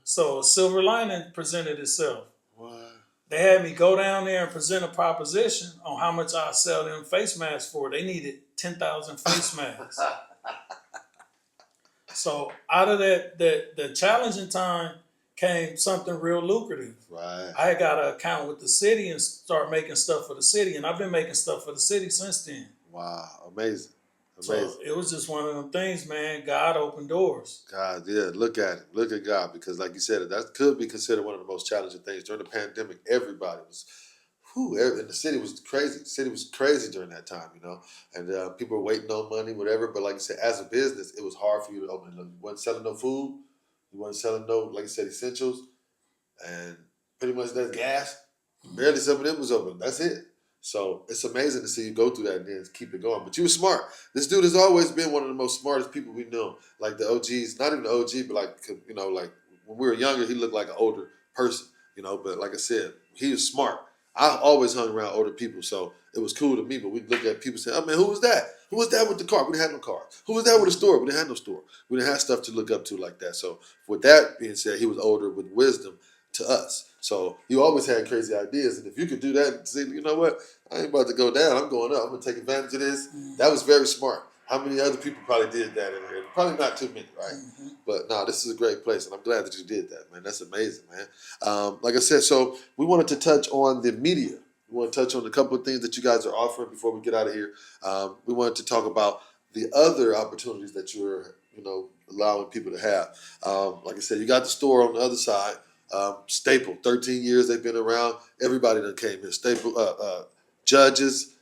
So a silver lining presented itself. What? They had me go down there and present a proposition on how much I sell them face masks for. They needed 10,000 face masks. So out of the challenging time came something real lucrative. Right. I got an account with the city and start making stuff for the city, and I've been making stuff for the city since then. Wow, amazing. So it was just one of them things, man. God opened doors. God, yeah, look at it. Look at God, because like you said, that could be considered one of the most challenging things. During the pandemic, everybody was, and the city was crazy. The city was crazy during that time, and people were waiting on money, whatever. But like you said, as a business, it was hard for you to open. You wasn't selling no food. You wasn't selling no, like you said, essentials. And pretty much that's gas. Barely some of them was open. That's it. So it's amazing to see you go through that and then keep it going. But you were smart. This dude has always been one of the most smartest people we know. Like the OGs, not even the OG, but like when we were younger, he looked like an older person, But like I said, he was smart. I always hung around older people, so it was cool to me. But we'd look at people and say, "Oh man, who was that? Who was that with the car? We didn't have no car. Who was that with a store? We didn't have no store. We didn't have stuff to look up to like that." So with that being said, he was older with wisdom to us. So you always had crazy ideas. And if you could do that and say, you know what, I ain't about to go down, I'm going up. I'm going to take advantage of this. That was very smart. How many other people probably did that in here? Probably not too many, right? Mm-hmm. But no, this is a great place, and I'm glad that you did that, man. That's amazing, man. Like I said, so we wanted to touch on the media. We want to touch on a couple of things that you guys are offering before we get out of here. We wanted to talk about the other opportunities that you're, allowing people to have. Like I said, you got the store on the other side. Staple, 13 years they've been around. Everybody that came here. Staple, judges,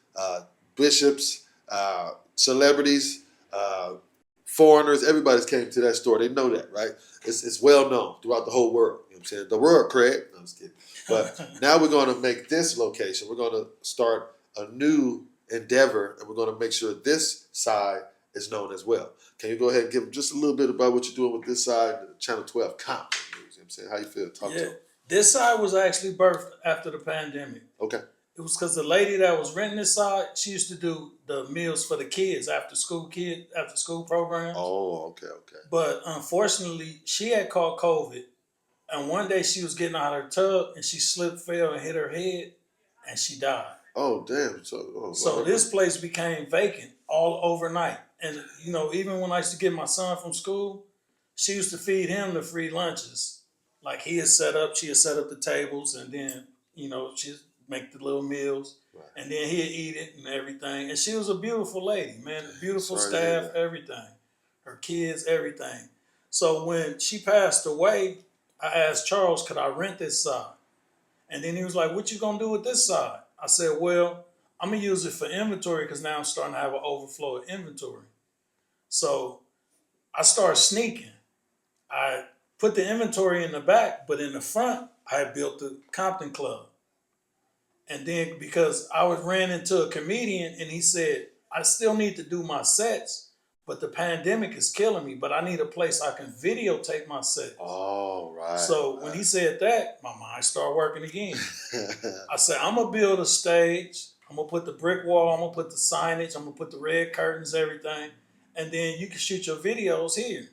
bishops, celebrities, foreigners, everybody's came to that store. They know that, right? It's well known throughout the whole world. You know what I'm saying? The world, Craig. No, I'm just kidding. But now we're going to make this location. We're going to start a new endeavor, and we're going to make sure this side is known as well. Can you go ahead and give them just a little bit about what you're doing with this side, Channel 12 Compton? You know what I'm saying? How you feel? Talk to them. This side was actually birthed after the pandemic. Okay. It was because the lady that was renting this side, she used to do the meals for the kids, after school programs. Oh, okay. But unfortunately, she had caught COVID, and one day she was getting out of her tub and she slipped, fell, and hit her head, and she died. Oh, damn. So this place became vacant all overnight. And, even when I used to get my son from school, she used to feed him the free lunches. Like she had set up the tables, and then, she'd make the little meals, right. And then he'd eat it and everything. And she was a beautiful lady, man. Beautiful staff, everything. Her kids, everything. So when she passed away, I asked Charles, could I rent this side? And then he was like, what you gonna do with this side? I said, well, I'm gonna use it for inventory because now I'm starting to have an overflow of inventory. So I started sneaking. I put the inventory in the back, but in the front, I had built the Compton Club. And then because I ran into a comedian and he said, I still need to do my sets, but the pandemic is killing me. But I need a place I can videotape my sets. Oh, right. So when he said that, my mind started working again. I said, I'm gonna build a stage. I'm gonna put the brick wall. I'm gonna put the signage. I'm gonna put the red curtains, everything, and then you can shoot your videos here.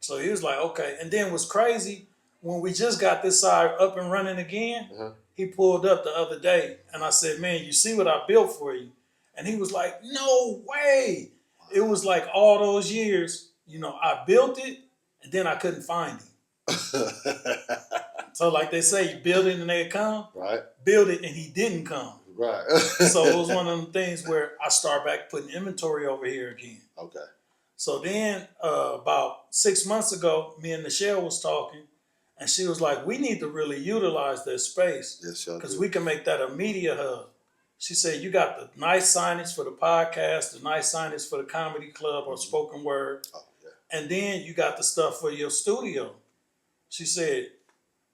So he was like, okay. And then what's crazy, when we just got this side up and running again, he pulled up the other day, and I said, man, you see what I built for you? And he was like, no way. It was like all those years, I built it, and then I couldn't find him. So like they say, you build it and they come. Right. Build it and he didn't come. Right. So it was one of them things where I start back putting inventory over here again. Okay. So then about 6 months ago, me and Nichelle was talking, and she was like, we need to really utilize that space. Yes, y'all because do. we can make that a media hub. She said, you got the nice signage for the podcast, the nice signage for the comedy club or spoken word. Oh, yeah. And then you got the stuff for your studio. She said,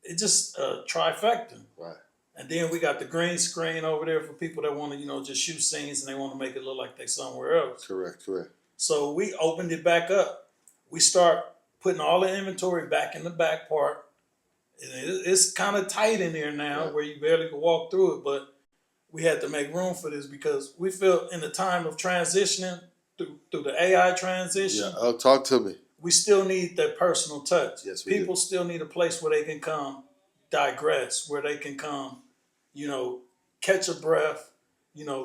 it just trifecta. Right. And then we got the green screen over there for people that want to, just shoot scenes and they want to make it look like they somewhere else. Correct. So we opened it back up. We start putting all the inventory back in the back part. And it's kind of tight in there now where you barely can walk through it, but we had to make room for this because we feel in the time of transitioning through the AI transition. Yeah, talk to me. We still need that personal touch. Yes, we People still need a place where they can come digress, where they can come, catch a breath,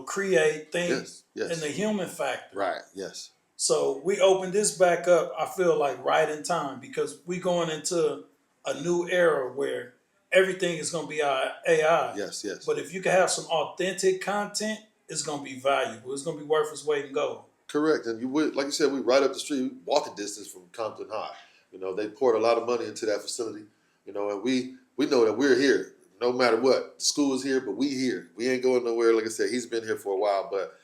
create things in the human factor. Right, yes. So we opened this back up, I feel like right in time because we going into a new era where everything is going to be AI. Yes. But if you can have some authentic content, it's going to be valuable. It's going to be worth its weight in gold. Correct. And like you said, we right up the street, walking distance from Compton High. They poured a lot of money into that facility, and we know that we're here no matter what. The school is here, but we here. We ain't going nowhere. Like I said, he's been here for a while, but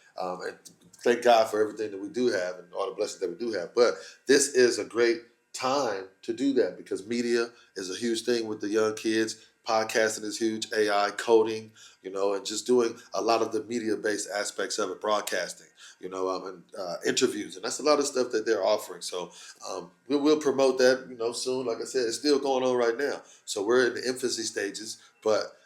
and thank God for everything that we do have and all the blessings that we do have. But this is a great time to do that because media is a huge thing with the young kids. Podcasting is huge, AI, coding, and just doing a lot of the media-based aspects of it, broadcasting, and interviews. And that's a lot of stuff that they're offering. So we will promote that, soon. Like I said, it's still going on right now. So we're in the infancy stages. But,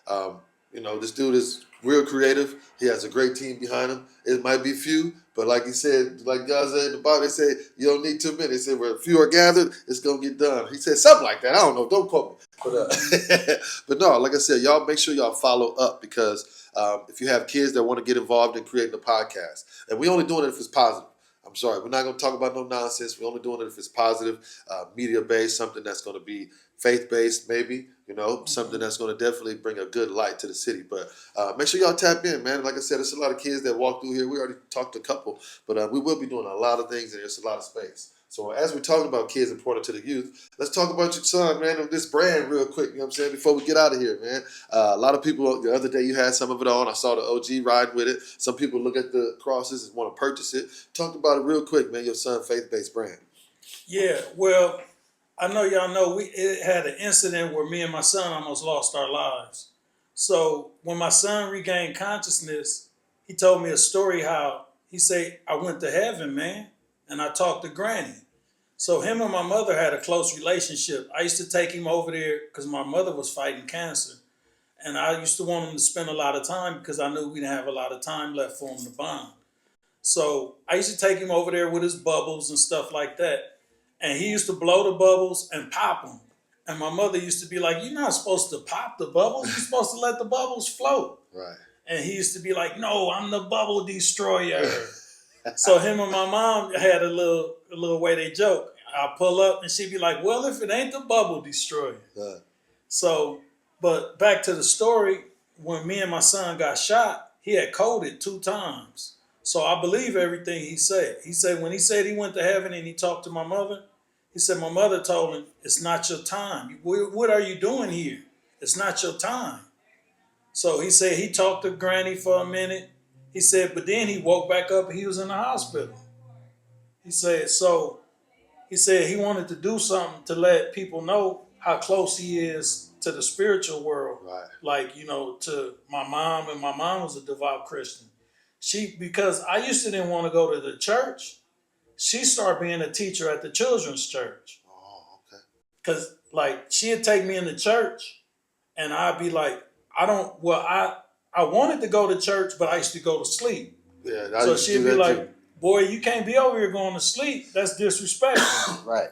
this dude is real creative. He has a great team behind him. It might be few, but like he said, like God said in the Bible, they say you don't need too many. They said where few are gathered, it's going to get done. He said something like that. I don't know. Don't quote me. But, but no, like I said, y'all make sure y'all follow up because if you have kids that want to get involved in creating a podcast, and we only doing it if it's positive. I'm sorry, we're not going to talk about no nonsense. We're only doing it if it's positive, media-based, something that's going to be faith-based maybe, something that's going to definitely bring a good light to the city. But make sure y'all tap in, man. Like I said, there's a lot of kids that walk through here. We already talked to a couple, but we will be doing a lot of things, and there's a lot of space. So as we're talking about kids important to the youth, let's talk about your son, man, of this brand real quick, you know what I'm saying, before we get out of here, man. A lot of people, the other day you had some of it on. I saw the OG riding with it. Some people look at the crosses and want to purchase it. Talk about it real quick, man, your son, faith-based brand. Yeah, well, I know y'all know it had an incident where me and my son almost lost our lives. So when my son regained consciousness, he told me a story how he said, I went to heaven, man, and I talked to Granny. So him and my mother had a close relationship. I used to take him over there because my mother was fighting cancer. And I used to want him to spend a lot of time because I knew we didn't have a lot of time left for him to bond. So I used to take him over there with his bubbles and stuff like that. And he used to blow the bubbles and pop them. And my mother used to be like, you're not supposed to pop the bubbles. You're supposed to let the bubbles float. Right. And he used to be like, no, I'm the bubble destroyer. So him and my mom had a little way they joke. I'll pull up and she'd be like, well, if it ain't the bubble destroyer. So, but back to the story, when me and my son got shot, he had coded 2 times. So I believe everything he said. He said when he said he went to heaven and he talked to my mother, he said my mother told him, it's not your time. What are you doing here? It's not your time. So he said he talked to Granny for a minute. He said, but then he woke back up and he was in the hospital. He said he wanted to do something to let people know how close he is to the spiritual world. Right. Like, to my mom, and my mom was a devout Christian. Because I used to didn't want to go to the church, she started being a teacher at the children's church. Oh, okay. Cause like she'd take me into church, and I'd be like, I wanted to go to church, but I used to go to sleep. Yeah, I So used to do she'd be that like, too. "Boy, you can't be over here going to sleep. That's disrespectful." Right.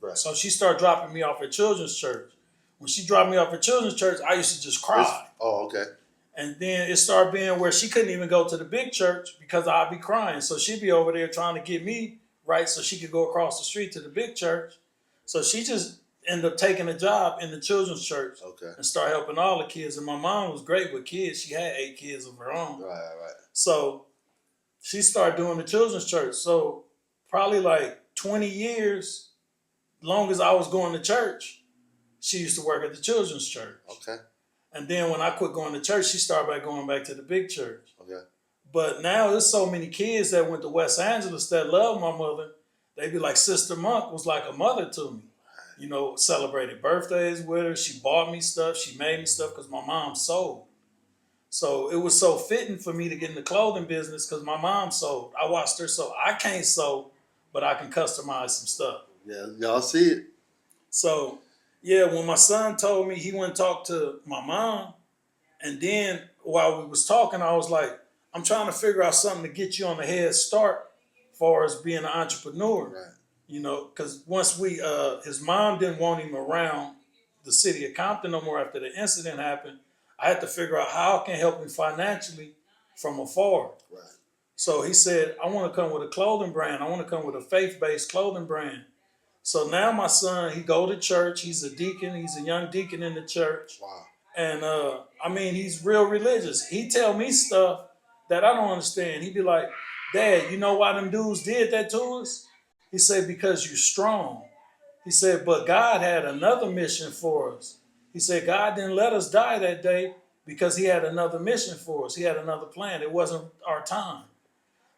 Right. So she started dropping me off at children's church. When she dropped me off at children's church, I used to just cry. Oh, okay. And then it started being where she couldn't even go to the big church because I'd be crying. So she'd be over there trying to get me right so she could go across the street to the big church. So she just ended up taking a job in the children's church Okay. and started helping all the kids. And my mom was great with kids. She had 8 kids of her own. Right. Right. So she started doing the children's church. So probably like 20 years, long as I was going to church, she used to work at the children's church. Okay. And then when I quit going to church, she started by going back to the big church. Okay. But now there's so many kids that went to West Angeles that love my mother. They be like, Sister Monk was like a mother to me. You know, celebrated birthdays with her. She bought me stuff. She made me stuff because my mom sold. So it was so fitting for me to get in the clothing business because my mom sold. I watched her sew. I can't sew, but I can customize some stuff. Yeah, y'all see it. So, yeah, when my son told me he went and talked to my mom, and then while we was talking, I was like, I'm trying to figure out something to get you on the head start as far as being an entrepreneur. Right. You know, because once his mom didn't want him around the city of Compton no more after the incident happened, I had to figure out how I can help him financially from afar. Right. So he said, I want to come with a clothing brand. I want to come with a faith-based clothing brand. So now my son, he go to church. He's a deacon. He's a young deacon in the church. Wow. And I mean, he's real religious. He tell me stuff that I don't understand. He be like, Dad, you know why them dudes did that to us? He said, because you're strong. He said, but God had another mission for us. He said, God didn't let us die that day because he had another mission for us. He had another plan. It wasn't our time.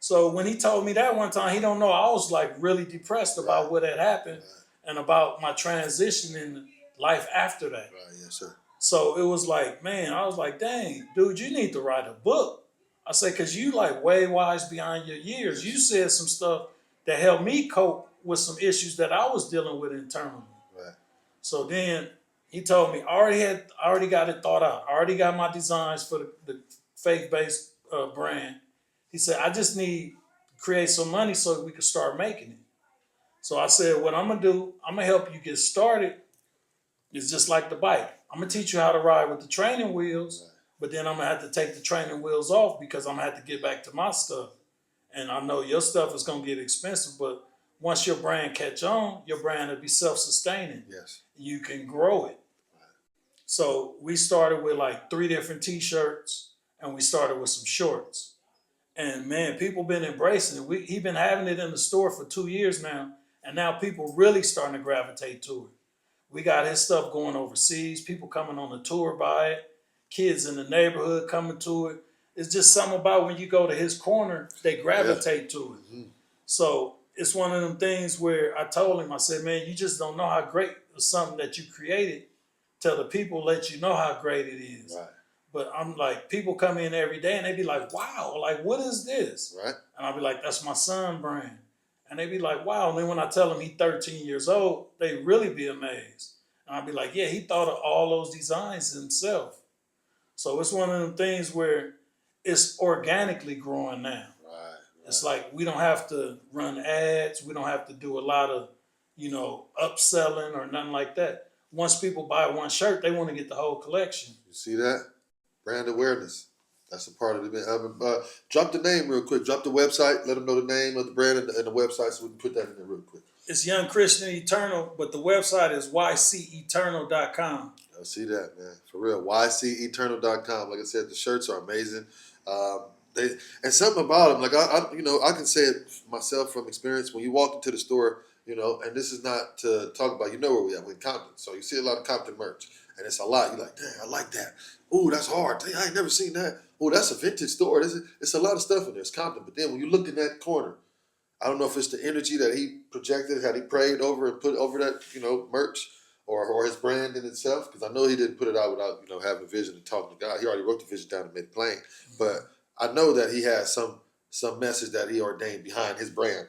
So when he told me that one time, he don't know, I was like really depressed about what had happened and about my transition in life after that. Right. Yes, sir. So it was like, man, I was like, dang, dude, you need to write a book. I said, because you like way wise beyond your years. You said some stuff that helped me cope with some issues that I was dealing with internally. Right. So then he told me, I already got it thought out. I already got my designs for the faith-based brand. He said, I just need to create some money so we can start making it. So I said, what I'm going to do, I'm going to help you get started. It's just like the bike. I'm going to teach you how to ride with the training wheels, but then I'm going to have to take the training wheels off because I'm going to have to get back to my stuff. And I know your stuff is going to get expensive, but once your brand catch on, your brand will be self-sustaining. Yes. You can grow it. So we started with like 3 different t-shirts and we started with some shorts. And man, people been embracing it. He been having it in the store for 2 years now. And now people really starting to gravitate to it. We got his stuff going overseas. People coming on the tour by it. Kids in the neighborhood coming to it. It's just something about when you go to his corner, they gravitate to it. Mm-hmm. So it's one of them things where I told him, I said, man, you just don't know how great something that you created till the people let you know how great it is. Right. But I'm like, people come in every day and they be like, wow, like, what is this? Right. And I'll be like, that's my son brand. And they be like, wow. And then when I tell them he's 13 years old, they really be amazed. And I'll be like, yeah, he thought of all those designs himself. So it's one of them things where it's organically growing now. Right. It's like we don't have to run ads. We don't have to do a lot of, upselling or nothing like that. Once people buy one shirt, they want to get the whole collection. You see that? Brand awareness. That's a part of it. Drop the name real quick. Drop the website. Let them know the name of the brand and the website so we can put that in there real quick. It's Young Christian Eternal, but the website is yceternal.com. I see that, man. For real. yceternal.com. Like I said, the shirts are amazing. And something about them, like I can say it myself from experience. When you walk into the store, and this is not to talk about, where we at, we're in Compton. So you see a lot of Compton merch, and it's a lot. You're like, dang, I like that. Ooh, that's hard. Dang, I ain't never seen that. Ooh, that's a vintage store. It's a lot of stuff in there. It's Compton. But then when you look in that corner, I don't know if it's the energy that he projected, had he prayed over and put over that, merch or his brand in itself. Because I know he didn't put it out without, having a vision and talking to God. He already wrote the vision down and made it plain. But I know that he has some message that he ordained behind his brand.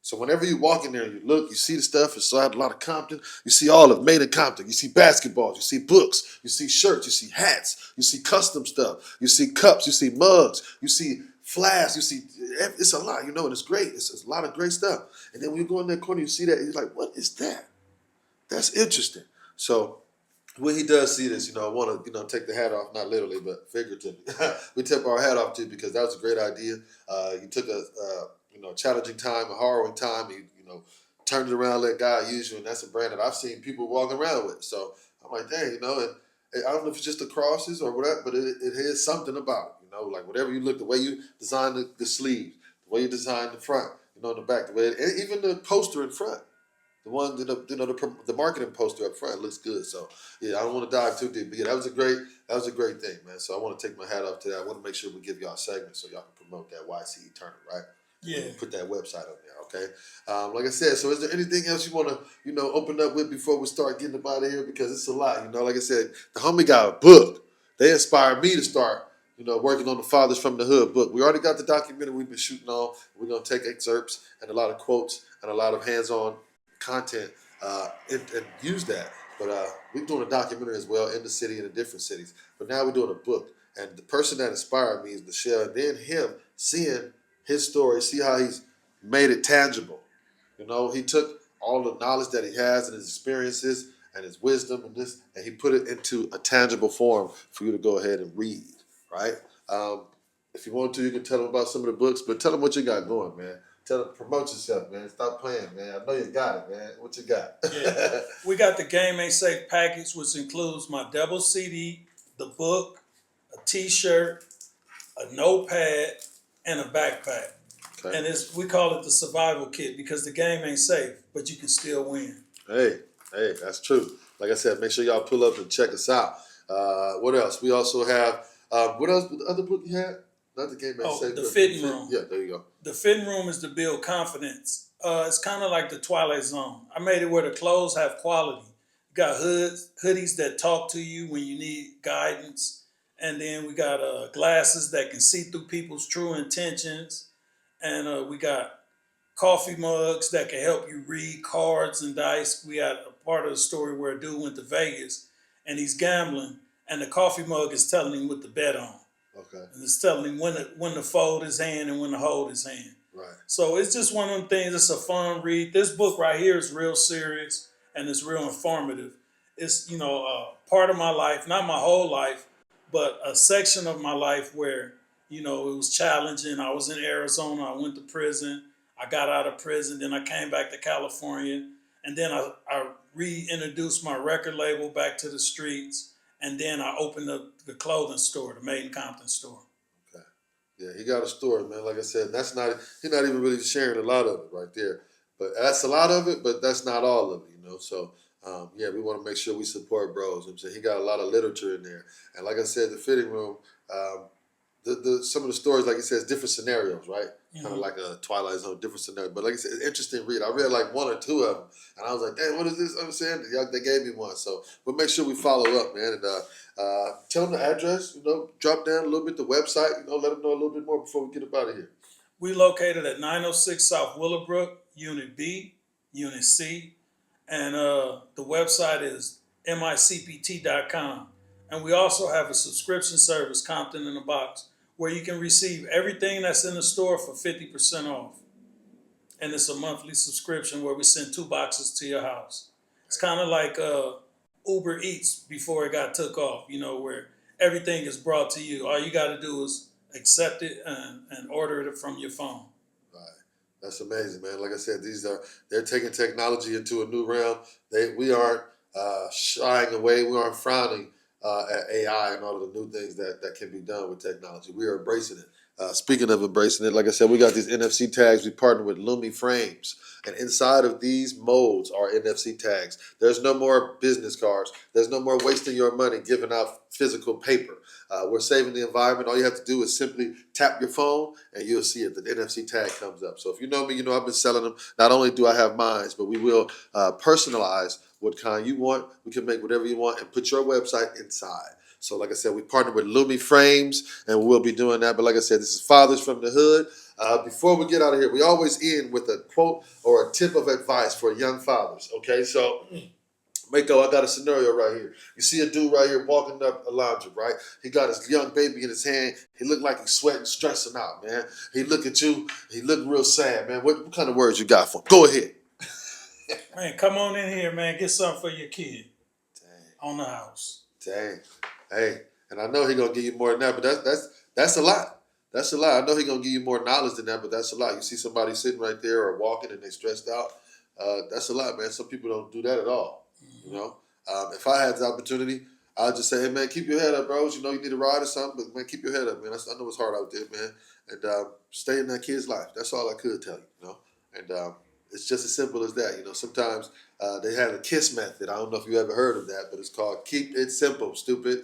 So whenever you walk in there and you look, you see the stuff. It's a lot of Compton. You see all of made in Compton. You see basketballs. You see books. You see shirts. You see hats. You see custom stuff. You see cups. You see mugs. You see flasks. You see, it's a lot, and it's great. It's a lot of great stuff. And then when you go in that corner, you see that, and you're like, what is that? That's interesting. So when he does see this, I want to, take the hat off, not literally, but figuratively. We tip our hat off to you because that was a great idea. You took a challenging time, a harrowing time. You turned it around, let God use you, and that's a brand that I've seen people walking around with. So I'm like, dang, and I don't know if it's just the crosses or whatever, but it has something about it. Like whatever you look, the way you design the sleeves, the way you design the front, in the back, the way, and even the poster in front. The one, the marketing poster up front looks good. So yeah, I don't want to dive too deep, but yeah, that was a great thing, man. So I want to take my hat off to that. I want to make sure we give y'all a segment so y'all can promote that YCE tournament, right? Yeah. Put that website up there, okay? Like I said, so is there anything else you want to, open up with before we start getting up out of here? Because it's a lot, like I said, the homie got a book. They inspired me to start, working on the Fathers from the Hood book. We already got the documentary we've been shooting on. We're going to take excerpts and a lot of quotes and a lot of hands-on content and use that. But we're doing a documentary as well in the city and in different cities. But now we're doing a book. And the person that inspired me is Michelle. And then him seeing his story, see how he's made it tangible. He took all the knowledge that he has and his experiences and his wisdom and he put it into a tangible form for you to go ahead and read, right? If you want to, you can tell them about some of the books, but tell them what you got going, man. Tell them, promote yourself, man. Stop playing, man. I know you got it, man. What you got? Yeah. We got the Game Ain't Safe package, which includes my double CD, the book, a T-shirt, a notepad, and a backpack. Okay. And we call it the survival kit because the game ain't safe, but you can still win. Hey, that's true. Like I said, make sure y'all pull up and check us out. What else? We also have, what else? The other book you had? Not the Game Ain't Safe. The Fitting Room. Yeah, there you go. The Fitting Room is to build confidence. It's kind of like the Twilight Zone. I made it where the clothes have quality. You got hoodies that talk to you when you need guidance. And then we got glasses that can see through people's true intentions. And we got coffee mugs that can help you read cards and dice. We got a part of the story where a dude went to Vegas and he's gambling. And the coffee mug is telling him what to bet on. Okay. And it's telling him when to fold his hand and when to hold his hand. Right. So it's just one of them things. It's a fun read. This book right here is real serious and it's real informative. It's, part of my life, not my whole life, but a section of my life where, it was challenging. I was in Arizona. I went to prison. I got out of prison. Then I came back to California. And then I reintroduced my record label back to the streets. And then I opened up the clothing store, the Made in Compton store. Okay. Yeah, he got a store, man. Like I said, he's not even really sharing a lot of it right there. But that's a lot of it, but that's not all of it, So, we want to make sure we support bros. I'm saying he got a lot of literature in there. And like I said, the Fitting Room, some of the stories, like he says, different scenarios, right? Mm-hmm. Kind of like a Twilight Zone, different scenario. But like I said, interesting read. I read like one or two of them, and I was like, "Damn, what is this?" I'm saying they gave me one, so we'll make sure we follow up, man, and tell them the address. Drop down a little bit the website. Let them know a little bit more before we get up out of here. We located at 906 South Willowbrook, Unit B, Unit C, and the website is micpt.com. And we also have a subscription service, Compton in a Box, where you can receive everything that's in the store for 50% off. And it's a monthly subscription where we send 2 boxes to your house. It's kind of like Uber Eats before it got took off, where everything is brought to you. All you got to do is accept it and order it from your phone. Right. That's amazing, man. Like I said, they're taking technology into a new realm. We aren't shying away. We aren't frowning at AI and all of the new things that can be done with technology. We are embracing it. Speaking of embracing it, like I said, we got these NFC tags. We partner with Lumi Frames. And inside of these molds are NFC tags. There's no more business cards. There's no more wasting your money giving out physical paper. We're saving the environment. All you have to do is simply tap your phone and you'll see it. The NFC tag comes up. So if you know me, I've been selling them. Not only do I have mine, but we will personalize what kind you want. We can make whatever you want and put your website inside. So like I said, we partnered with Lumi Frames, and we'll be doing that. But like I said, this is Fathers from the Hood. Before we get out of here, we always end with a quote or a tip of advice for young fathers. Okay, so Mako, I got a scenario right here. You see a dude right here walking up a laundry, right? He got his young baby in his hand. He look like he's sweating, stressing out, man. He look at you. He look real sad, man. What kind of words you got for him? Go ahead. Man, come on in here, man. Get something for your kid. Dang. On the house. Dang. Hey, and I know he gonna give you more than that, but that's a lot. That's a lot. I know he gonna give you more knowledge than that, but that's a lot. You see somebody sitting right there or walking and they stressed out. That's a lot, man. Some people don't do that at all. You know, if I had the opportunity, I'd just say, hey, man, keep your head up, bros. You know, you need a ride or something, but, man, keep your head up, man. I know it's hard out there, man. And stay in that kid's life. That's all I could tell you, you know. And it's just as simple as that. You know, sometimes they have a KISS method. I don't know if you ever heard of that, but it's called Keep It Simple, stupid.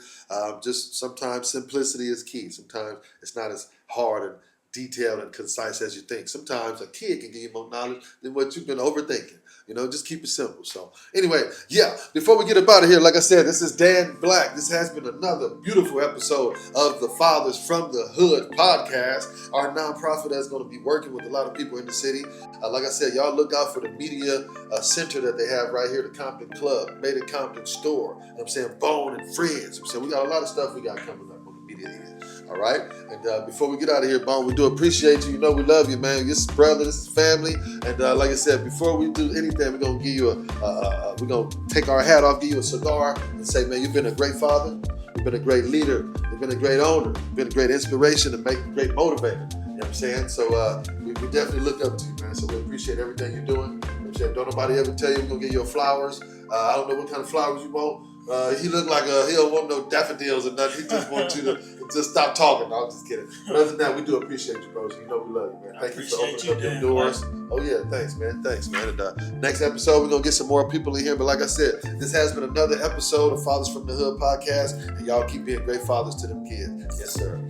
Just sometimes simplicity is key. Sometimes it's not as hard and detailed and concise as you think. Sometimes a kid can give you more knowledge than what you've been overthinking. You know, just keep it simple. So anyway, yeah, before we get up out of here, like I said, this is Dan Black. This has been another beautiful episode of the Fathers from the Hood podcast, our nonprofit that's going to be working with a lot of people in the city. Like I said, y'all look out for the media center that they have right here, the Compton Club, Made It Compton store. You know what I'm saying? Bone and Friends. I'm saying we got a lot of stuff we got coming up on the media end. All right? And before we get out of here, Bone, we do appreciate you. You know we love you, man. This is brother, this is family. And like I said, before we do anything, we're going to give you we're going to take our hat off, give you a cigar, and say, man, you've been a great father. You've been a great leader. You've been a great owner. You've been a great inspiration and a great motivator. You know what I'm saying? So we definitely look up to you, man. So we appreciate everything you're doing. You know what I'm saying? Don't nobody ever tell you we're going to give you flowers. I don't know what kind of flowers you want. He looked like he don't want no daffodils or nothing. He just wants you to just stop talking. No, I'm just kidding. But other than that, we do appreciate you, bros. You know we love you, man. Thank you for opening up your doors. Oh, yeah. Thanks, man. Thanks, man. And next episode, we're going to get some more people in here. But like I said, this has been another episode of Fathers from the Hood podcast. And y'all keep being great fathers to them kids. Yes, sir.